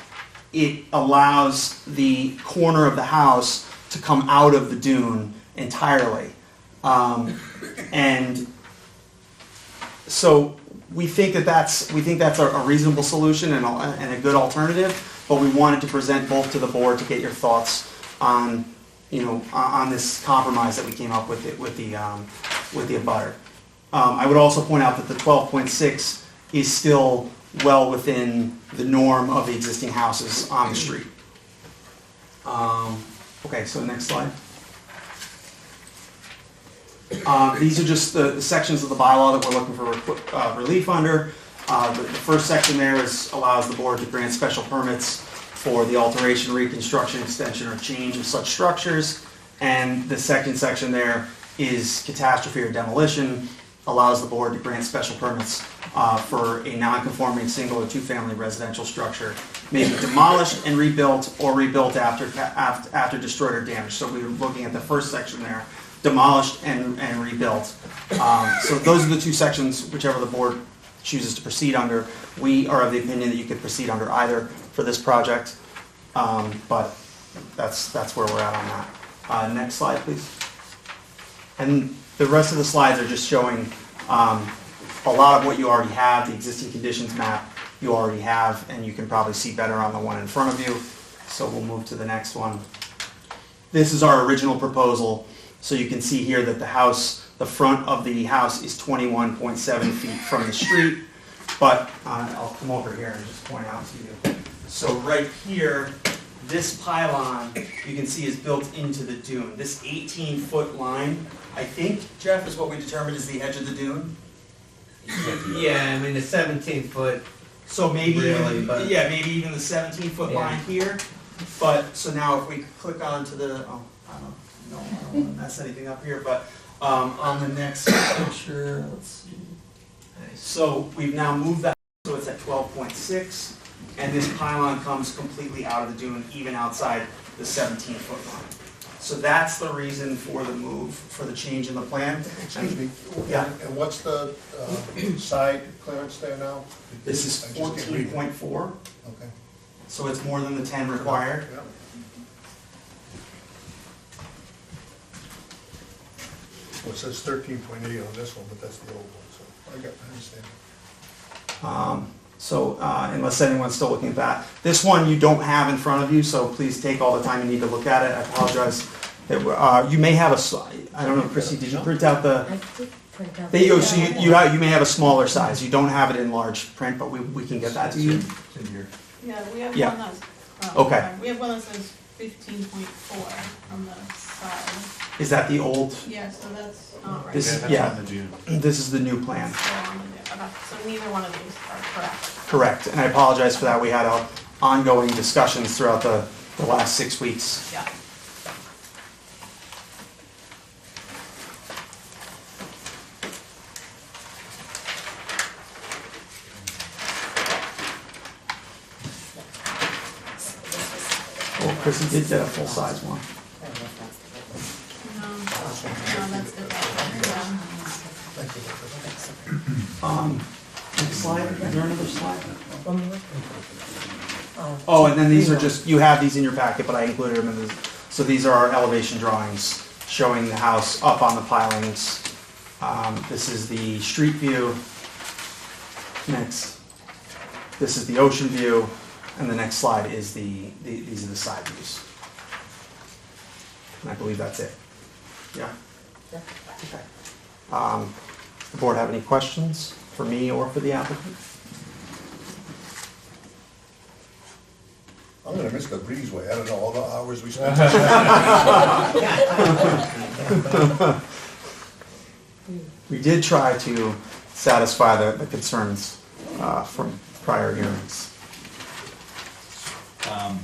it allows the corner of the house to come out of the dune entirely. And so we think that's a reasonable solution and a good alternative, but we wanted to present both to the board to get your thoughts on this compromise that we came up with the abutter. I would also point out that the 12.6 is still well within the norm of the existing houses on the street. Okay, so next slide. These are just the sections of the bylaw that we're looking for relief under. The first section there allows the board to grant special permits for the alteration, reconstruction, extension, or change of such structures. And the second section there is catastrophe or demolition, allows the board to grant special permits for a non-conforming single or two-family residential structure may be demolished and rebuilt or rebuilt after destroyed or damaged. So we were looking at the first section there, demolished and rebuilt. So those are the two sections, whichever the board chooses to proceed under. We are of the opinion that you could proceed under either for this project, but that's where we're at on that. Next slide, please. And the rest of the slides are just showing a lot of what you already have, the existing conditions map you already have, and you can probably see better on the one in front of you. So we'll move to the next one. This is our original proposal. So you can see here that the front of the house is 21.7 feet from the street, but I'll come over here and just point out to you. So right here, this pylon, you can see, is built into the dune. This 18-foot line, I think, Jeff, is what we determined is the edge of the dune. Yeah, I mean, the 17-foot, So maybe, Really, but- maybe even the 17-foot Yeah. line here. But, so now if we click onto the, I don't want to mess anything up here, but on the next picture, let's see. So we've now moved that, so it's at 12.6, and this pylon comes completely out of the dune, even outside the 17-foot line. So that's the reason for the move, for the change in the plan. Excuse me, Yeah. and what's the side clearance there now? This is I just can't read it. 14.4, Okay. so it's more than the 10 required. Yeah. Well, it says 13.8 on this one, but that's the old one, so I understand. So unless anyone's still looking at that. This one you don't have in front of you, so please take all the time you need to look at it. I apologize. You may have I don't know, Chrissy, did you print out the? I did print out. So you may have a smaller size, you don't have it in large print, but we can get that to you. It's in here. Yeah, we have Yeah. one that's, Okay. sorry, we have one that says 15.4 on the side. Is that the old, Yeah, so that's not right. This- that's yeah. on the June. this is the new plan? Okay, so neither one of these are correct. Correct, and I apologize for that, we had ongoing discussions throughout the last 6 weeks. Yeah. Well, Chrissy did get a full-size one. No, that's different, Next slide, is there another slide? Oh, and then these are just, you have these in your packet, but I included them in this. So these are our elevation drawings showing the house up on the pilings. This is the street view. Next, this is the ocean view, and the next slide is these are the side views. And I believe that's it. Yeah? Yeah. Okay. Does the board have any questions for me or for the applicant? I'm gonna miss the breezeway, I don't know, all the hours we spent. We did try to satisfy the concerns from prior hearings. I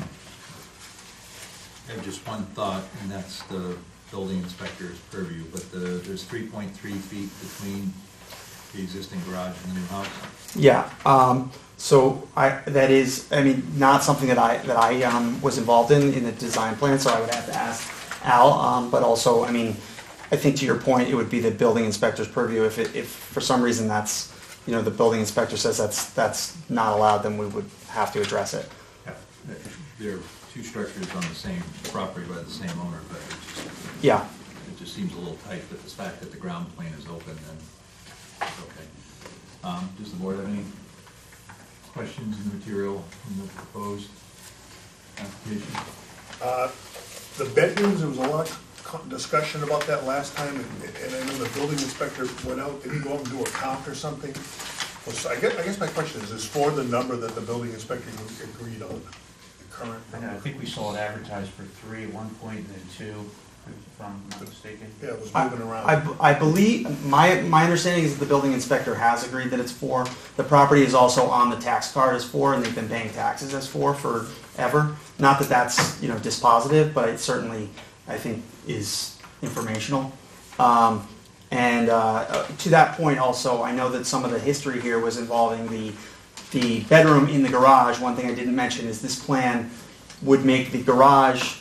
have just one thought, and that's the building inspector's purview, but there's 3.3 feet between the existing garage and the new house. Yeah, so that is, I mean, not something that I was involved in the design plan, so I would have to ask Al, but also, I mean, I think to your point, it would be the building inspector's purview. If for some reason that's, the building inspector says that's not allowed, then we would have to address it. Yeah. There are two structures on the same property by the same owner, but Yeah. it just seems a little tight, but the fact that the ground plane is open, then it's okay. Does the board have any questions in the material in the proposed application? The bedrooms, there was a lot of discussion about that last time, and I know the building inspector went out, did he go out and do a count or something? Well, so I guess my question is for the number that the building inspector agreed on, the current I know, I number? think we saw it advertised for 3 at one point, and then 2, if I'm not mistaken. Yeah, it was moving around. I believe, my understanding is that the building inspector has agreed that it's 4. The property is also on the tax card as 4, and they've been paying taxes as 4 forever. Not that that's, dispositive, but it certainly, I think, is informational. And to that point also, I know that some of the history here was involving the bedroom in the garage. One thing I didn't mention is this plan would make the garage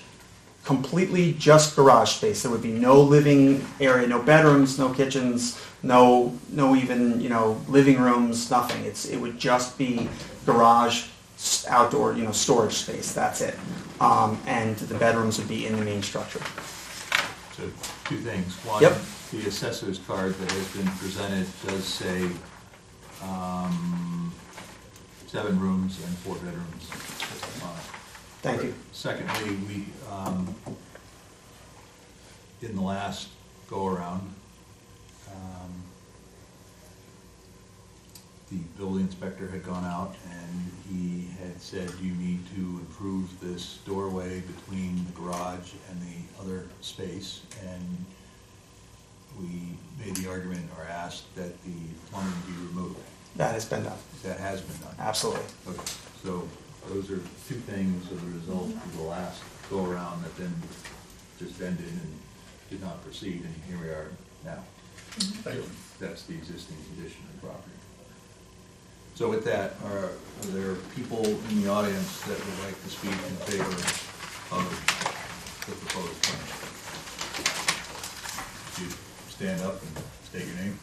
completely just garage space. There would be no living area, no bedrooms, no kitchens, no even, living rooms, nothing. It would just be garage, outdoor, storage space, that's it. And the bedrooms would be in the main structure. So, two things. One, Yep. the assessor's card that has been presented does say 7 rooms and 4 bedrooms. Thank you. Secondly, we, in the last go-around, the building inspector had gone out and he had said, you need to improve this doorway between the garage and the other space. And we made the argument or asked that the plumbing be removed. That has been done, That has been done. absolutely. Okay, so those are 2 things as a result of the last go-around that then just ended and did not proceed, and here we are now. Thank you. That's the existing condition of the property. So with that, are there people in the audience that would like to speak in favor of the proposed plan? Could you stand up and state your name?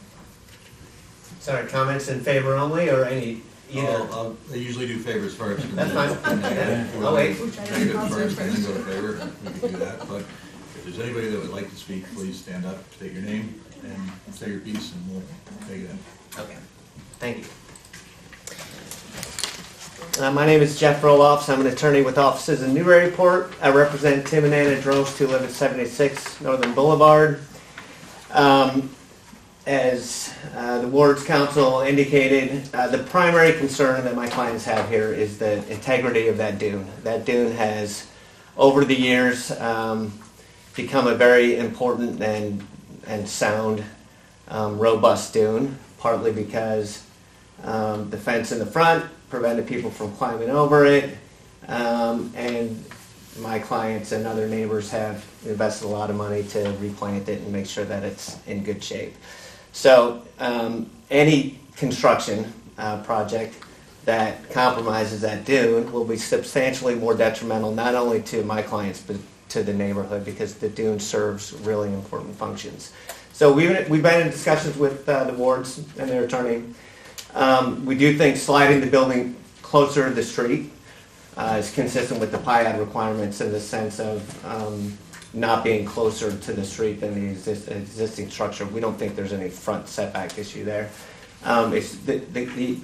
Sorry, comments in favor only, or any, either? I usually do favors first. and That's then- fine. and then- I'll wait. Negative first, and then go to favor, we can do that, but if there's anybody that would like to speak, please stand up, state your name, and say your piece, and we'll take it in. Okay, thank you. My name is Jeff Roloffs. I'm an attorney with offices in Newburyport. I represent Tim and Anna Drost, who live at 76 Northern Boulevard. As the Ward's Council indicated, the primary concern that my clients have here is the integrity of that dune. That dune has, over the years, become a very important and sound, robust dune, partly because the fence in the front prevented people from climbing over it, and my clients and other neighbors have invested a lot of money to replant it and make sure that it's in good shape. So any construction project that compromises that dune will be substantially more detrimental not only to my clients but to the neighborhood, because the dune serves really important functions. So we've been in discussions with the wards and their attorney. We do think sliding the building closer to the street is consistent with the PIAD requirements in the sense of not being closer to the street than the existing structure. We don't think there's any front setback issue there. It's the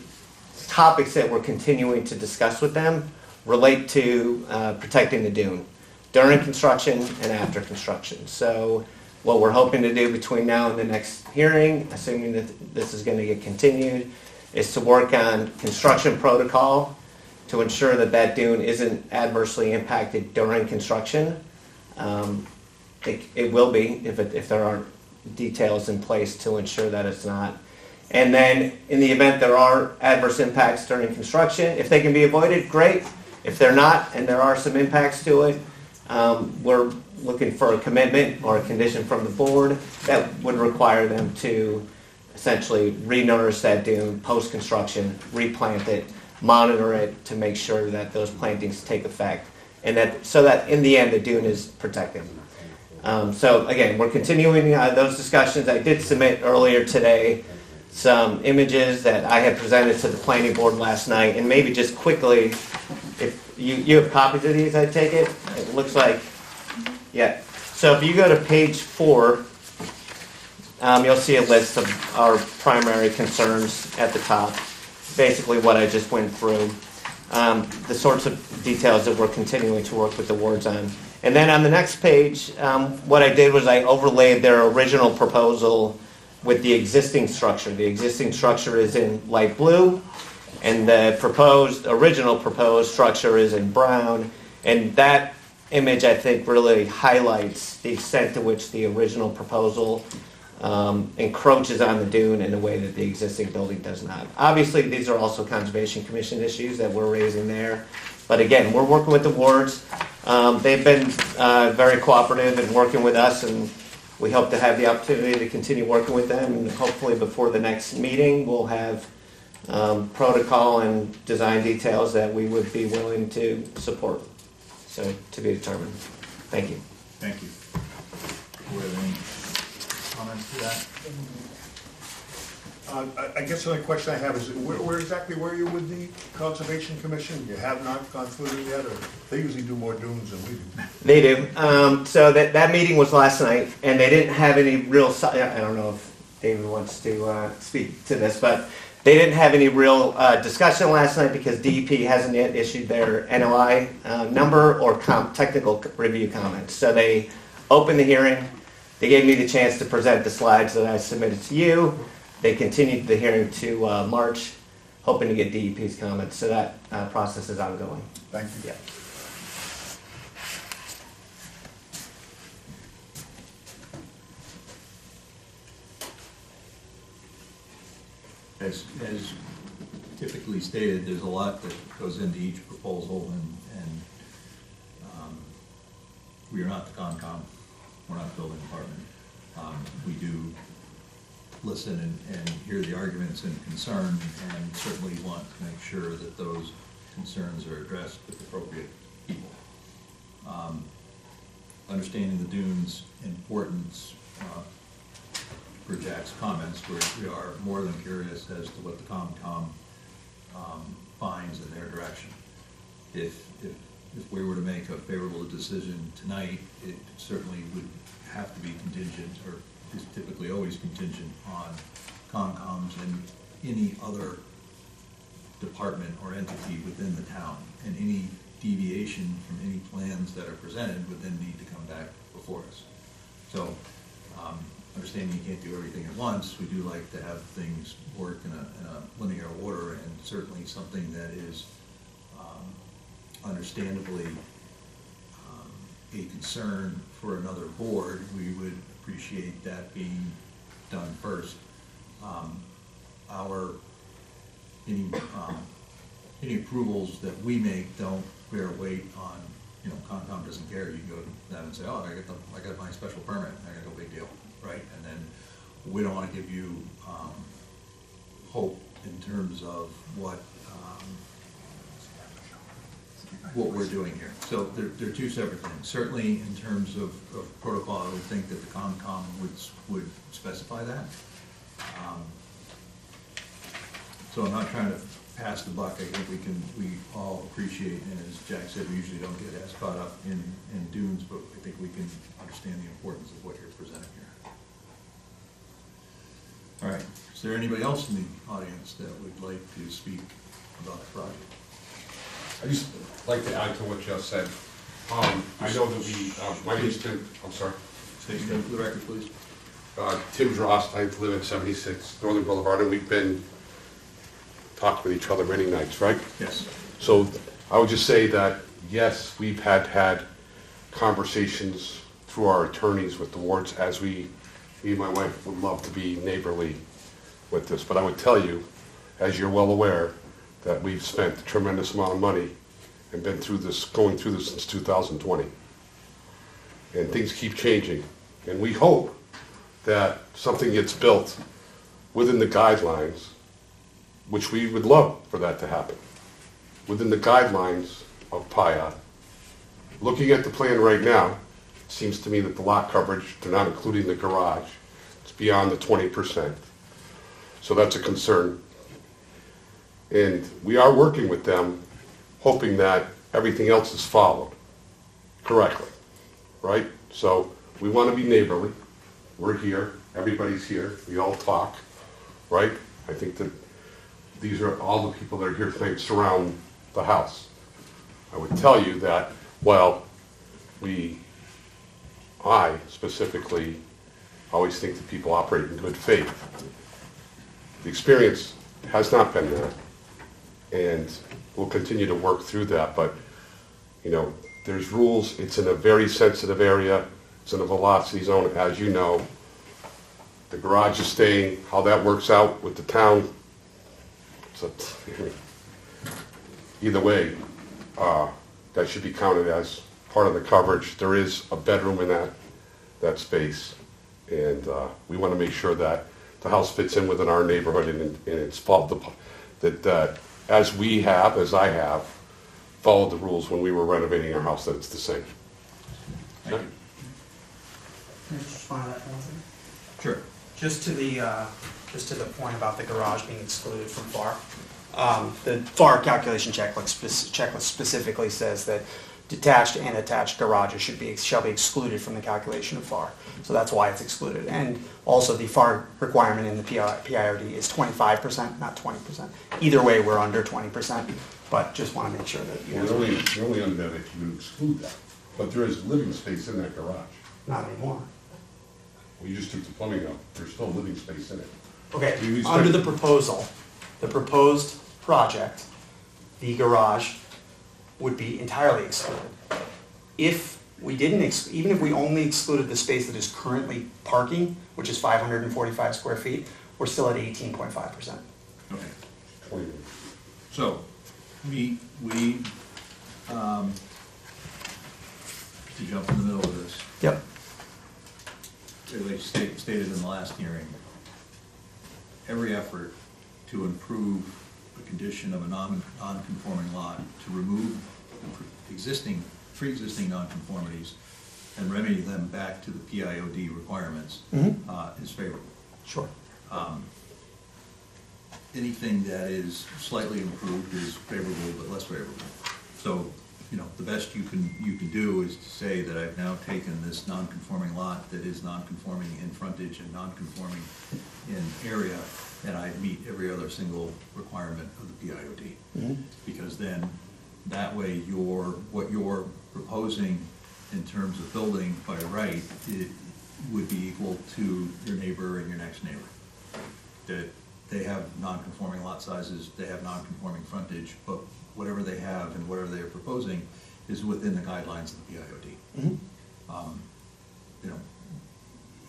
topics that we're continuing to discuss with them relate to protecting the dune during construction and after construction. So what we're hoping to do between now and the next hearing, assuming that this is going to get continued, is to work on construction protocol to ensure that that dune isn't adversely impacted during construction. It will be if there aren't details in place to ensure that it's not. And then in the event there are adverse impacts during construction, if they can be avoided, great. If they're not and there are some impacts to it, we're looking for a commitment or a condition from the board that would require them to essentially re-nourish that dune post-construction, replant it, monitor it to make sure that those plantings take effect, and that so that in the end the dune is protected. So again, we're continuing those discussions. I did submit earlier today some images that I had presented to the planning board last night, and maybe just quickly, if you have copies of these, I take it? It looks like, yeah. So if you go to page 4, you'll see a list of our primary concerns at the top. Basically what I just went through. The sorts of details that we're continuing to work with the wards on. And then on the next page, what I did was I overlaid their original proposal with the existing structure. The existing structure is in light blue, and the original proposed structure is in brown. And that image, I think, really highlights the extent to which the original proposal encroaches on the dune in a way that the existing building does not. Obviously, these are also Conservation Commission issues that we're raising there. But again, we're working with the wards. They've been very cooperative in working with us, and we hope to have the opportunity to continue working with them. And hopefully before the next meeting, we'll have protocol and design details that we would be willing to support. So to be determined. Thank you. Thank you. Do we have any comments to that? I guess the only question I have is, where exactly were you with the Conservation Commission? You have not gone through them yet, or they usually do more dunes than we do? They do. So that meeting was last night, and they didn't have any real, I don't know if David wants to speak to this, but they didn't have any real discussion last night because DEP hasn't yet issued their NOI number or technical review comments. So they opened the hearing. They gave me the chance to present the slides that I submitted to you. They continued the hearing to March, hoping to get DEP's comments. So that process is ongoing. Thank you. Yeah. As typically stated, there's a lot that goes into each proposal, and we are not the Concom, we're not the building department. We do listen and hear the arguments and concerns, and certainly want to make sure that those concerns are addressed with appropriate people. Understanding the dunes' importance, for Jack's comments, we are more than curious as to what the Concom finds in their direction. If we were to make a favorable decision tonight, it certainly would have to be contingent, or is typically always contingent, on Concom's and any other department or entity within the town. And any deviation from any plans that are presented would then need to come back before us. So, understanding you can't do everything at once, we do like to have things work in a linear order, and certainly something that is understandably a concern for another board, we would appreciate that being done first. Any approvals that we make don't bear weight on, Concom doesn't care, you can go to them and say, oh, I got my special permit, I got no big deal, right? And then we don't wanna give you, hope in terms of what we're doing here. So they're two separate things. Certainly in terms of protocol, I would think that the Concom would specify that. So I'm not trying to pass the buck. I think we all appreciate, and as Jack said, we usually don't get as caught up in dunes, but I think we can understand the importance of what you're presenting here. All right, is there anybody else in the audience that would like to speak about the project? I'd just like to add to what Jeff said. I know that my name's Tim, I'm sorry. State your name for the record, please. Tim Drost, I live at 76 Northern Boulevard, and we've been talking with each other many nights, right? Yes. So I would just say that, yes, we've had conversations through our attorneys with the wards, as me and my wife would love to be neighborly with this. But I would tell you, as you're well aware, that we've spent a tremendous amount of money and been through this, going through this since 2020. And things keep changing. And we hope that something gets built within the guidelines, which we would love for that to happen, within the guidelines of PIA. Looking at the plan right now, it seems to me that the lot coverage, they're not including the garage, it's beyond the 20%. So that's a concern. And we are working with them, hoping that everything else is followed correctly, right? So we want to be neighborly. We're here, everybody's here, we all talk, right? I think that these are all the people that are here tonight surround the house. I would tell you that, well, I specifically always think that people operate in good faith. The experience has not been there, and we'll continue to work through that, but, there's rules. It's in a very sensitive area. It's in a velocity zone, as you know. The garage is staying, how that works out with the town, either way, that should be counted as part of the coverage. There is a bedroom in that space, and we want to make sure that the house fits in within our neighborhood, and it's followed that as I have, followed the rules when we were renovating our house, that it's the same. Thank you. Can I just respond to that, Allison? Sure. Just to the point about the garage being excluded from FAR. The FAR calculation checklist specifically says that detached and attached garages shall be excluded from the calculation of FAR. So that's why it's excluded. And also the FAR requirement in the PIOD is 25%, not 20%. Either way, we're under 20%, but just want to make sure that you You're only under that if you exclude that. But there is living space in that garage. not anymore. Well, you just took the plumbing out. There's still living space in it. Okay, Do you expect- under the proposed project, the garage would be entirely excluded. If we didn't, even if we only excluded the space that is currently parking, which is 545 square feet, we're still at 18.5%. Okay. 20. So, to jump in the middle of this, Yep. like stated in the last hearing, every effort to improve the condition of a non-conforming lot, to remove pre-existing non-conformities and remedy them back to the PIOD requirements, is favorable. Sure. Anything that is slightly improved is favorable but less favorable. So you know, the best you can do is to say that I've now taken this non-conforming lot that is non-conforming in frontage and non-conforming in area, and I meet every other single requirement of the PIOD. Because then, that way, what you're proposing in terms of building by right, it would be equal to your neighbor and your next neighbor. That they have non-conforming lot sizes, they have non-conforming frontage, but whatever they have and whatever they're proposing is within the guidelines of the PIOD. You know,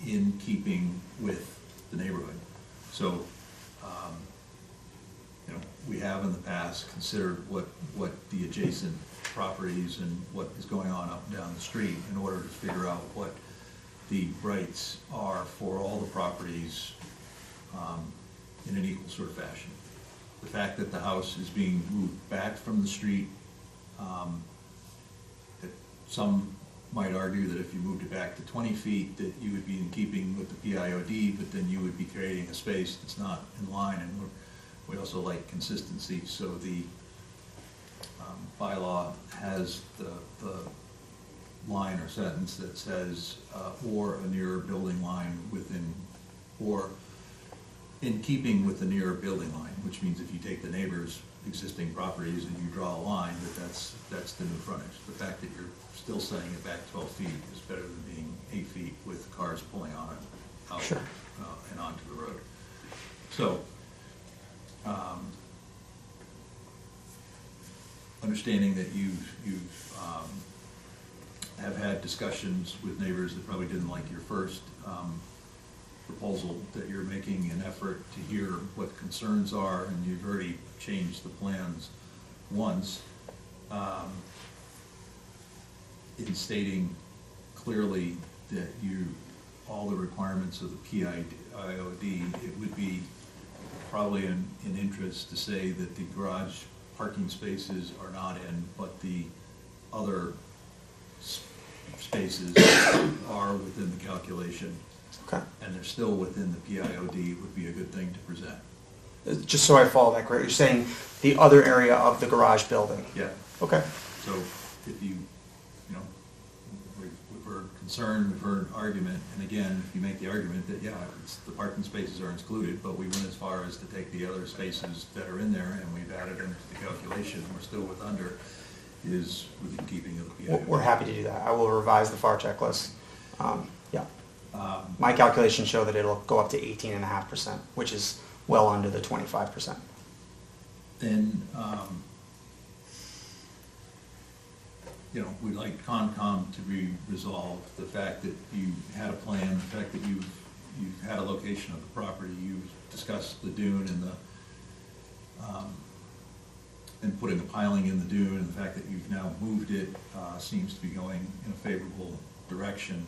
in keeping with the neighborhood. So, you know, we have in the past considered what the adjacent properties and what is going on up and down the street in order to figure out what the rights are for all the properties in an equal sort of fashion. The fact that the house is being moved back from the street, that some might argue that if you moved it back to 20 feet, that you would be in keeping with the PIOD, but then you would be creating a space that's not in line, and we also like consistency, so the bylaw has the line or sentence that says, or a nearer building line within, or in keeping with the nearer building line, which means if you take the neighbor's existing properties and you draw a line, that's the new frontage. The fact that you're still setting it back 12 feet is better than being 8 feet with cars pulling on it out Sure. And onto the road. So, understanding that you have had discussions with neighbors that probably didn't like your first proposal, that you're making an effort to hear what concerns are, and you've already changed the plans once, in stating clearly that all the requirements of the PIOD, it would be probably in interest to say that the garage parking spaces are not in, but the other spaces are within the calculation. Okay. And they're still within the PIOD, would be a good thing to present. Just so I follow that correct, you're saying the other area of the garage building? Yeah. Okay. So if you know, we've heard concern, we've heard argument, and again, if you make the argument that, yeah, the parking spaces are excluded, but we went as far as to take the other spaces that are in there and we've added them to the calculation, we're still with under, is within keeping of the PIOD. We're happy to do that. I will revise the FAR checklist. Yeah. My calculations show that it'll go up to 18.5%, which is well under the 25%. Then, you know, we'd like Concom to be resolved, the fact that you had a plan, the fact that you've had a location of the property, you've discussed the dune and and putting a piling in the dune, and the fact that you've now moved it seems to be going in a favorable direction.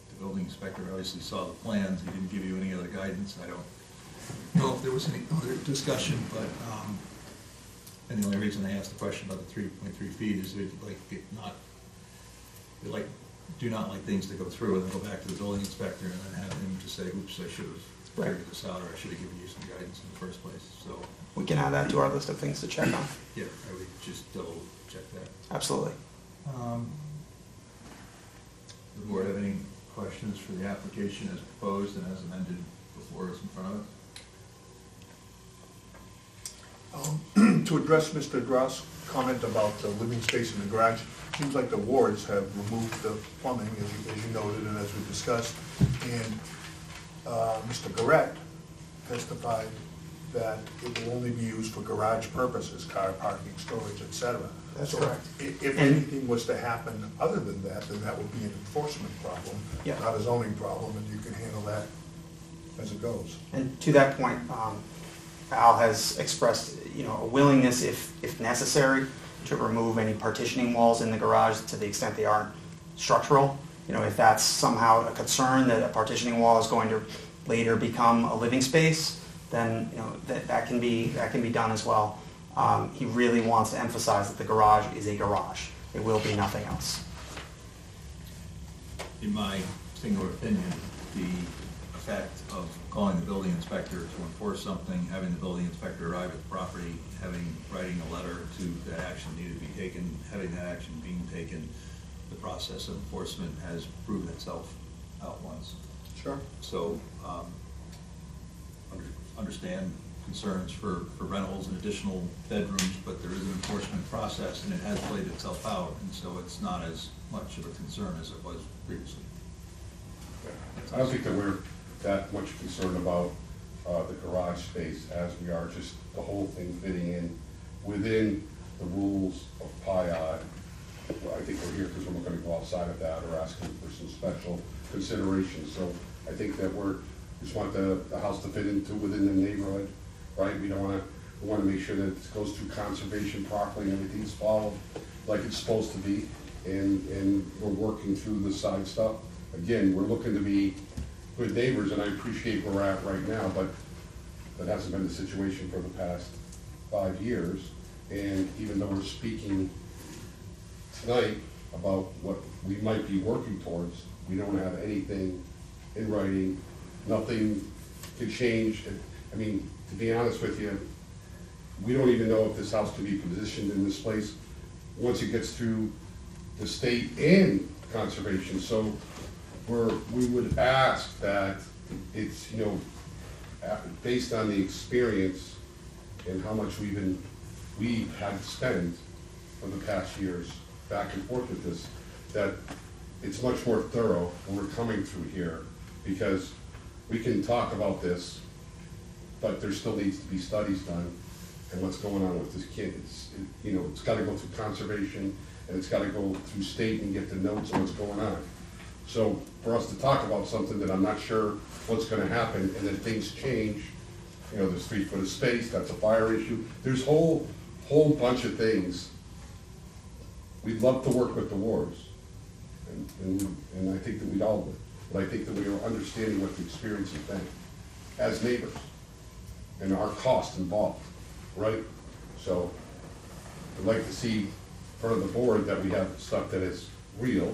The building inspector obviously saw the plans, he didn't give you any other guidance, I don't know if there was any other discussion, but, and the only reason I asked the question about the 3.3 feet is they do not like things to go through and then go back to the building inspector and then have him just say, oops, I should have figured this out, or I should have given you some guidance in the first place, so. We can add that to our list of things to check on. Yeah, I would just double check that. Absolutely. Does the board have any questions for the application as proposed and as amended before us in front of us? To address Mr. Gross' comment about the living space in the garage, seems like the wards have removed the plumbing, as you noted and as we discussed, and Mr. Garrett testified that it will only be used for garage purposes, car parking, storage, etc. That's So correct. If anything was to happen other than that, then that would be an enforcement problem, Yeah. not a zoning problem, and you can handle that as it goes. And to that point, Al has expressed, a willingness, if necessary, to remove any partitioning walls in the garage to the extent they aren't structural. If that's somehow a concern that a partitioning wall is going to later become a living space, then that can be done as well. He really wants to emphasize that the garage is a garage. It will be nothing else. In my singular opinion, the effect of calling the building inspector to enforce something, having the building inspector arrive at the property, having writing a letter to that action needed to be taken, having that action being taken, the process of enforcement has proven itself out once. Sure. So, understand concerns for rentals and additional bedrooms, but there is an enforcement process and it has played itself out, and so it's not as much of a concern as it was previously. I don't think that we're that much concerned about the garage space as we are just the whole thing fitting in within the rules of PIOD. Well, I think we're here because we're not going to go outside of that or asking for some special considerations. So I think that we just want the house to fit into within the neighborhood, right? We want to make sure that it goes through conservation properly and everything's followed like it's supposed to be. And we're working through the side stuff. Again, we're looking to be good neighbors, and I appreciate where we're at right now, but that hasn't been the situation for the past 5 years. And even though we're speaking tonight about what we might be working towards, we don't have anything in writing, nothing to change. I mean, to be honest with you, we don't even know if this house can be positioned in this place once it gets through the state and conservation. So we would ask that it's, based on the experience and how much we've had to spend for the past years back and forth with this, that it's much more thorough when we're coming through here, because we can talk about this, but there still needs to be studies done and what's going on with this kid. It's got to go through conservation, and it's got to go through state and get the notes on what's going on. So for us to talk about something that I'm not sure what's going to happen, and then things change, there's 3 foot of space, that's a fire issue. There's a whole bunch of things. We'd love to work with the wards, and I think that we'd all would. But I think that we are understanding what the experience has been as neighbors and our cost involved, right? So I'd like to see in front of the board that we have stuff that is real,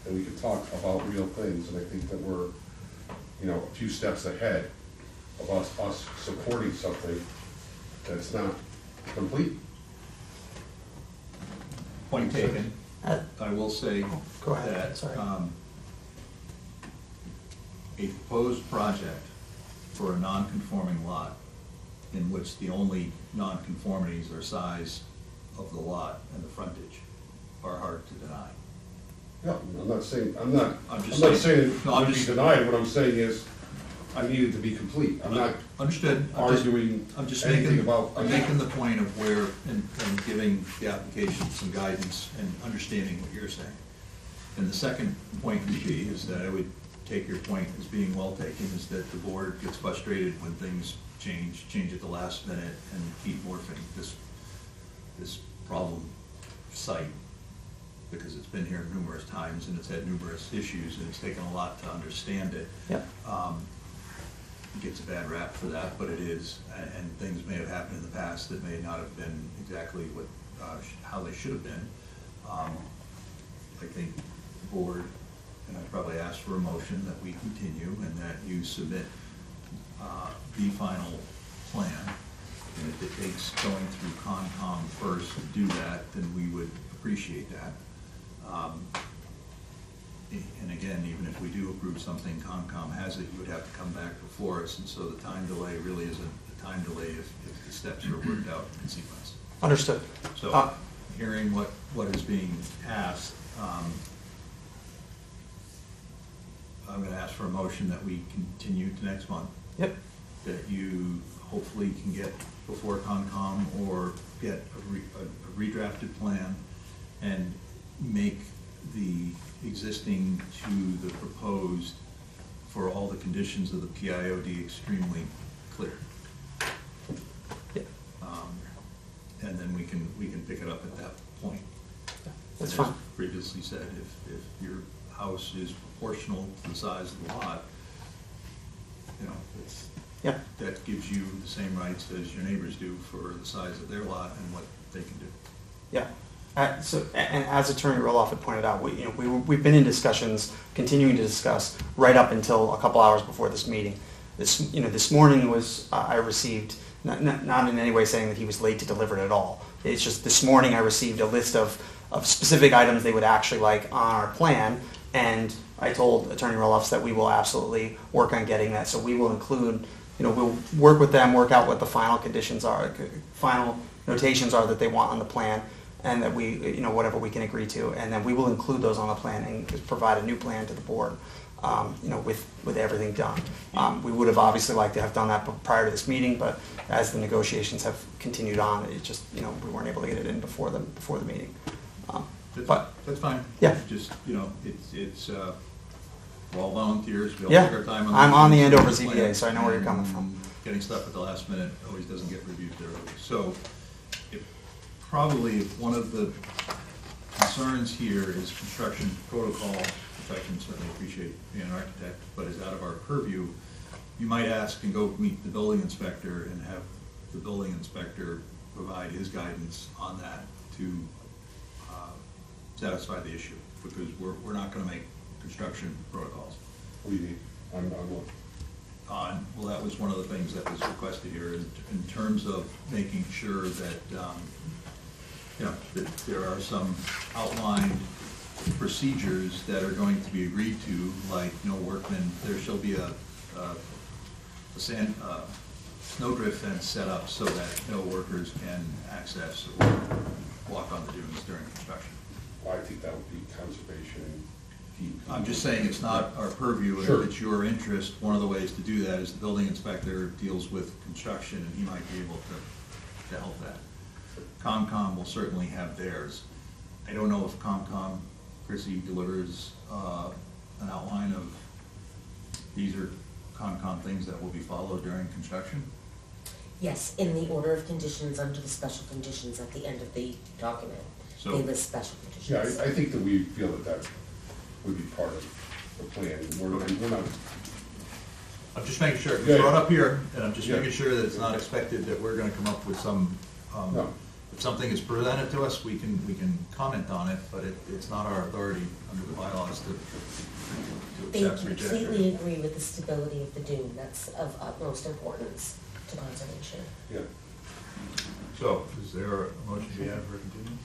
and we can talk about real things. And I think that we're, a few steps ahead of us supporting something that's not complete. Point taken. I will say Go ahead, that sorry. A proposed project for a non-conforming lot in which the only non-conformities are size of the lot and the frontage are hard to deny. Yeah, I'm not saying, I'm not saying- saying No, I'm it would be just- denied. What I'm saying is, I need it to be complete. I'm not Understood. arguing I'm just anything making, about. I'm making the point of where, and giving the application some guidance and understanding what you're saying. And the second point would be, is that I would take your point as being well taken, is that the board gets frustrated when things change at the last minute and keep morphing this problem site, because it's been here numerous times and it's had numerous issues and it's taken a lot to understand it. Yep. It gets a bad rap for that, but it is, and things may have happened in the past that may not have been exactly what, how they should have been. I think the board, and I'd probably ask for a motion that we continue and that you submit the final plan. And if it takes going through Concom first to do that, then we would appreciate that. And again, even if we do approve something, Concom has it, you would have to come back before us, and so the time delay really isn't a time delay if the steps are worked out in sequence. Understood. So, hearing what is being asked, I'm gonna ask for a motion that we continue to next month. Yep. That you hopefully can get before Concom or get a redrafted plan and make the existing to the proposed for all the conditions of the PIOD extremely clear. Yep. And then we can pick it up at that point. That's And fine. as previously said, if your house is proportional to the size of the lot, it's, Yeah. that gives you the same rights as your neighbors do for the size of their lot and what they can do. Yeah. And as Attorney Roloff had pointed out, we've been in discussions, continuing to discuss, right up until a couple hours before this meeting. This morning I received not in any way saying that he was late to deliver it at all. It's just this morning I received a list of specific items they would actually like on our plan, and I told Attorney Roloffs that we will absolutely work on getting that. So we will include, we'll work with them, work out what the final conditions are, final notations are that they want on the plan, and that we, whatever we can agree to, and then we will include those on the plan and provide a new plan to the board, with everything done. We would have obviously liked to have done that prior to this meeting, but as the negotiations have continued on, it just, we weren't able to get it in before the meeting. But That's fine. Yeah. Just, it's, we're all volunteers, we all Yeah, take our time on. I'm on the things, Andover so ZBA, so I know where you're coming from. Getting stuff at the last minute always doesn't get reviewed thoroughly. So, probably one of the concerns here is construction protocol, which I can certainly appreciate being an architect, but is out of our purview. You might ask and go meet the building inspector and have the building inspector provide his guidance on that to satisfy the issue, because we're not gonna make construction protocols. What do you need? I'm Well, that was one of the things that was requested here, in terms of making sure that, that there are some outlined procedures that are going to be agreed to, like no workmen, there shall be a snowdrift fence set up so that no workers can access or walk on the dunes during construction. I think that would be conservation. I'm just saying it's not our purview, and Sure. if it's your interest, one of the ways to do that is the building inspector deals with construction, and he might be able to help that. COMCOM will certainly have theirs. I don't know if COMCOM, Chrissy, delivers an outline of, these are COMCOM things that will be followed during construction? Yes, in the order of conditions under the special conditions at the end of the document. So- They list special Yeah, conditions. I think that we feel that would be part of the plan. We're not, I'm just making sure, Yeah, it's brought up here, and I'm just Yeah. making sure that it's not expected that we're gonna come up with some, No. if something is presented to us, we can comment on it, but it's not our authority under the bylaws to They accept, reject. or- completely agree with the stability of the dune. That's of utmost importance to conservation. yeah. So, is there a motion we have for continuing?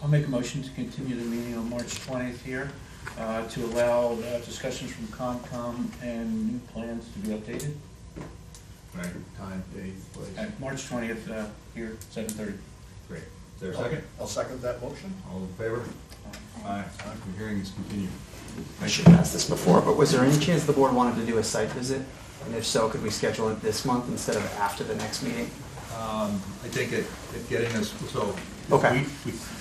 I'll make a motion to continue the meeting on March 20th here, to allow discussions from COMCOM and new plans to be updated. Right, time, date, place. At March 20th, here, 7:30. Great. Is there a second? I'll second that motion. All in favor? Aye. The hearing is continued. I should have asked this before, but was there any chance the board wanted to do a site visit? And if so, could we schedule it this month instead of after the next meeting? I think it getting us, so. Okay.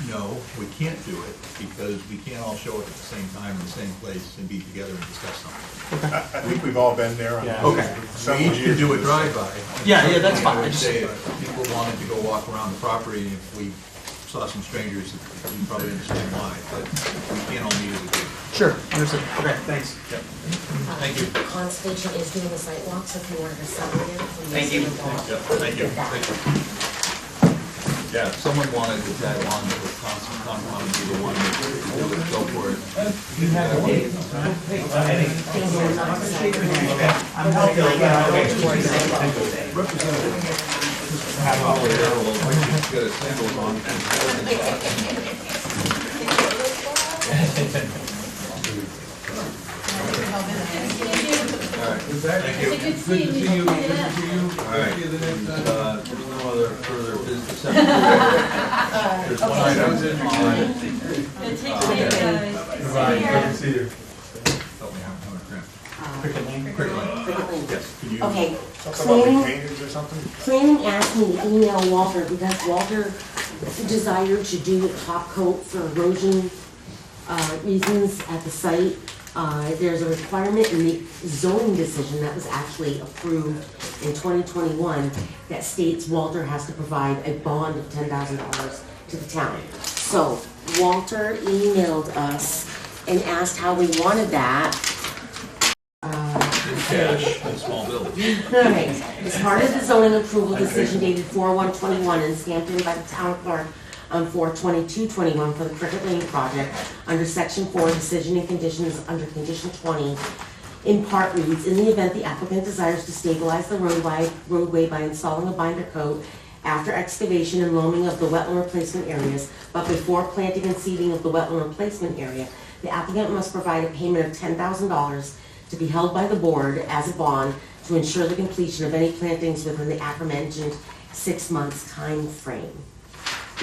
No, we can't do it because we can't all show up at the same time in the same place and be together and discuss something. I think we've all been there. Yeah. Okay. Several We each can years do a ago. drive-by. Yeah, that's fine. I would say if people wanted to go walk around the property, and if we saw some strangers, you probably understand why, but we can't all meet as a group. Sure, understood. Okay, thanks. Thank you. Conservation is doing the site walk, so if you wanted to celebrate it. Thank you. Thank you. Yeah, if someone wanted to tag on with COMCOM and be the one that would go for it. You have a date? I'm helping. Get a sandals on. All right, thank you. Good to see you. All right. There's no other further business. There's one item on. See you. Help me out, I'm gonna cramp. Cricket Lane? Cricket Lane. Cricket Lane. Yes, could you? Okay, Something about planning, retainers or something? planning asked me to email Walter because Walter desired to do a top coat for erosion reasons at the site. There's a requirement in the zoning decision that was actually approved in 2021 that states Walter has to provide a bond of $10,000 to the town. So Walter emailed us and asked how we wanted that. In cash, in small bills. Alright, as part of the zoning approval decision dated 4/1/21 and stamped in by the town clerk on 4/22/21 for the Cricket Lane project, under section 4, decision and conditions under condition 20, in part reads, in the event the applicant desires to stabilize the roadway by installing a binder coat after excavation and loaming of the wetland replacement areas, but before planting and seeding of the wetland replacement area, the applicant must provide a payment of $10,000 to be held by the board as a bond to ensure the completion of any plantings within the aforementioned 6 months time frame.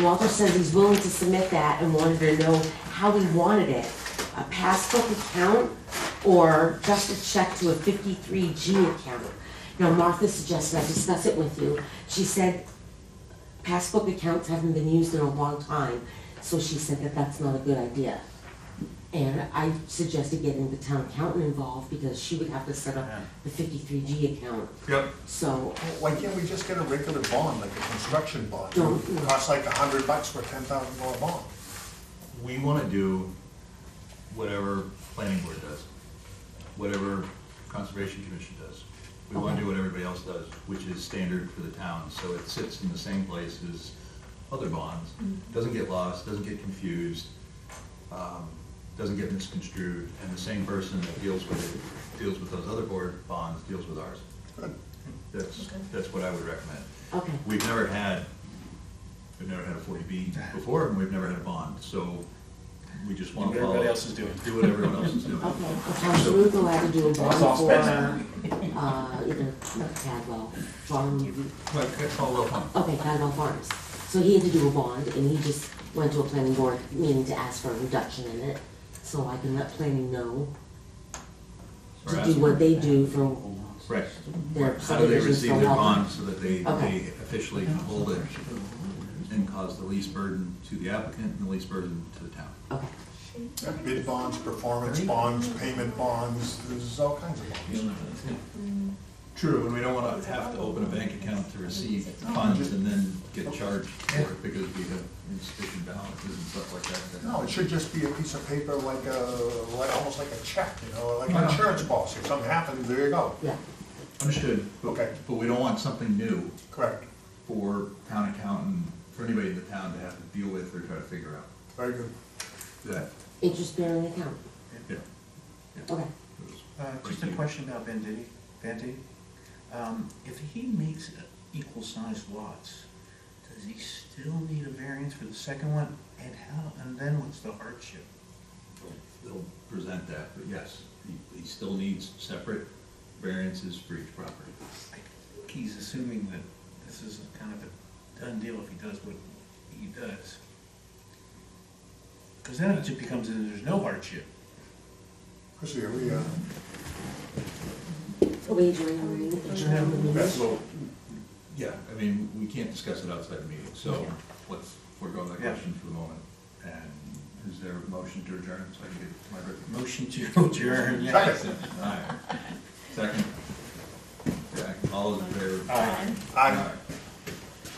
Walter says he's willing to submit that and wanted to know how he wanted it, a passbook account or just a check to a 53G account. Now Martha suggested I discuss it with you. She said passbook accounts haven't been used in a long time, so she said that that's not a good idea. And I suggested getting the town accountant involved because she would have to set up the 53G account. Yep. So, Why can't we just get a regular bond, like a construction bond? No. It costs like $100 for a $10,000 bond. We want to do whatever planning board does, whatever conservation commission does. We want to do what everybody else does, which is standard for the town, so it sits in the same place as other bonds. Doesn't get lost, doesn't get confused, doesn't get misconstrued, and the same person that deals with it, deals with those other board bonds, deals with ours. Good. That's what I would recommend. okay. We've never had a 40B before, and we've never had a bond, so we just want to follow. Everybody else is doing. Do what everyone else is doing. Okay, well, Councilor Rucco had to do a bond all for, spent either, not Cadwell, Farm, But it's all well fun. okay, Cadwell Farms. So he had to do a bond, and he just went to a planning board meeting to ask for a reduction in it, so I can let planning know to do what they do for Right. their How do they subdivisions receive for their Walter. bond so that they Okay. officially hold it and cause the least burden to the applicant and the least burden to the town? Okay, Yeah, bid bonds, performance bonds, payment bonds, there's all kinds of bonds. True, and we don't want to have to open a bank account to receive funds and then get charged for it because we have insufficient balances and stuff like that. No, it should just be a piece of paper like almost like a check, like an insurance policy. If something happens, there you go. yeah, Understood. But- Okay. But we don't want something new Correct. for town accountant, for anybody in the town to have to deal with or try to figure out. Very good. That, interest-bearing account, yeah. okay. Just a question about Venditti. If he makes equal sized lots, does he still need a variance for the second one? And then what's the hardship? They'll present that, but yes, he still needs separate variances for each property. I think he's assuming that this is kind of a done deal if he does what he does. Because then it just becomes, there's no hardship. Because here we, Wagering, that's Well, yeah, I mean, we can't discuss it outside the meeting, so Yeah. let's forego that Yeah. question for the moment. And is there a motion to adjourn, so I can get my written? Motion to adjourn, yes. Second. All right. Second? Okay, all those in favor? Aye. I,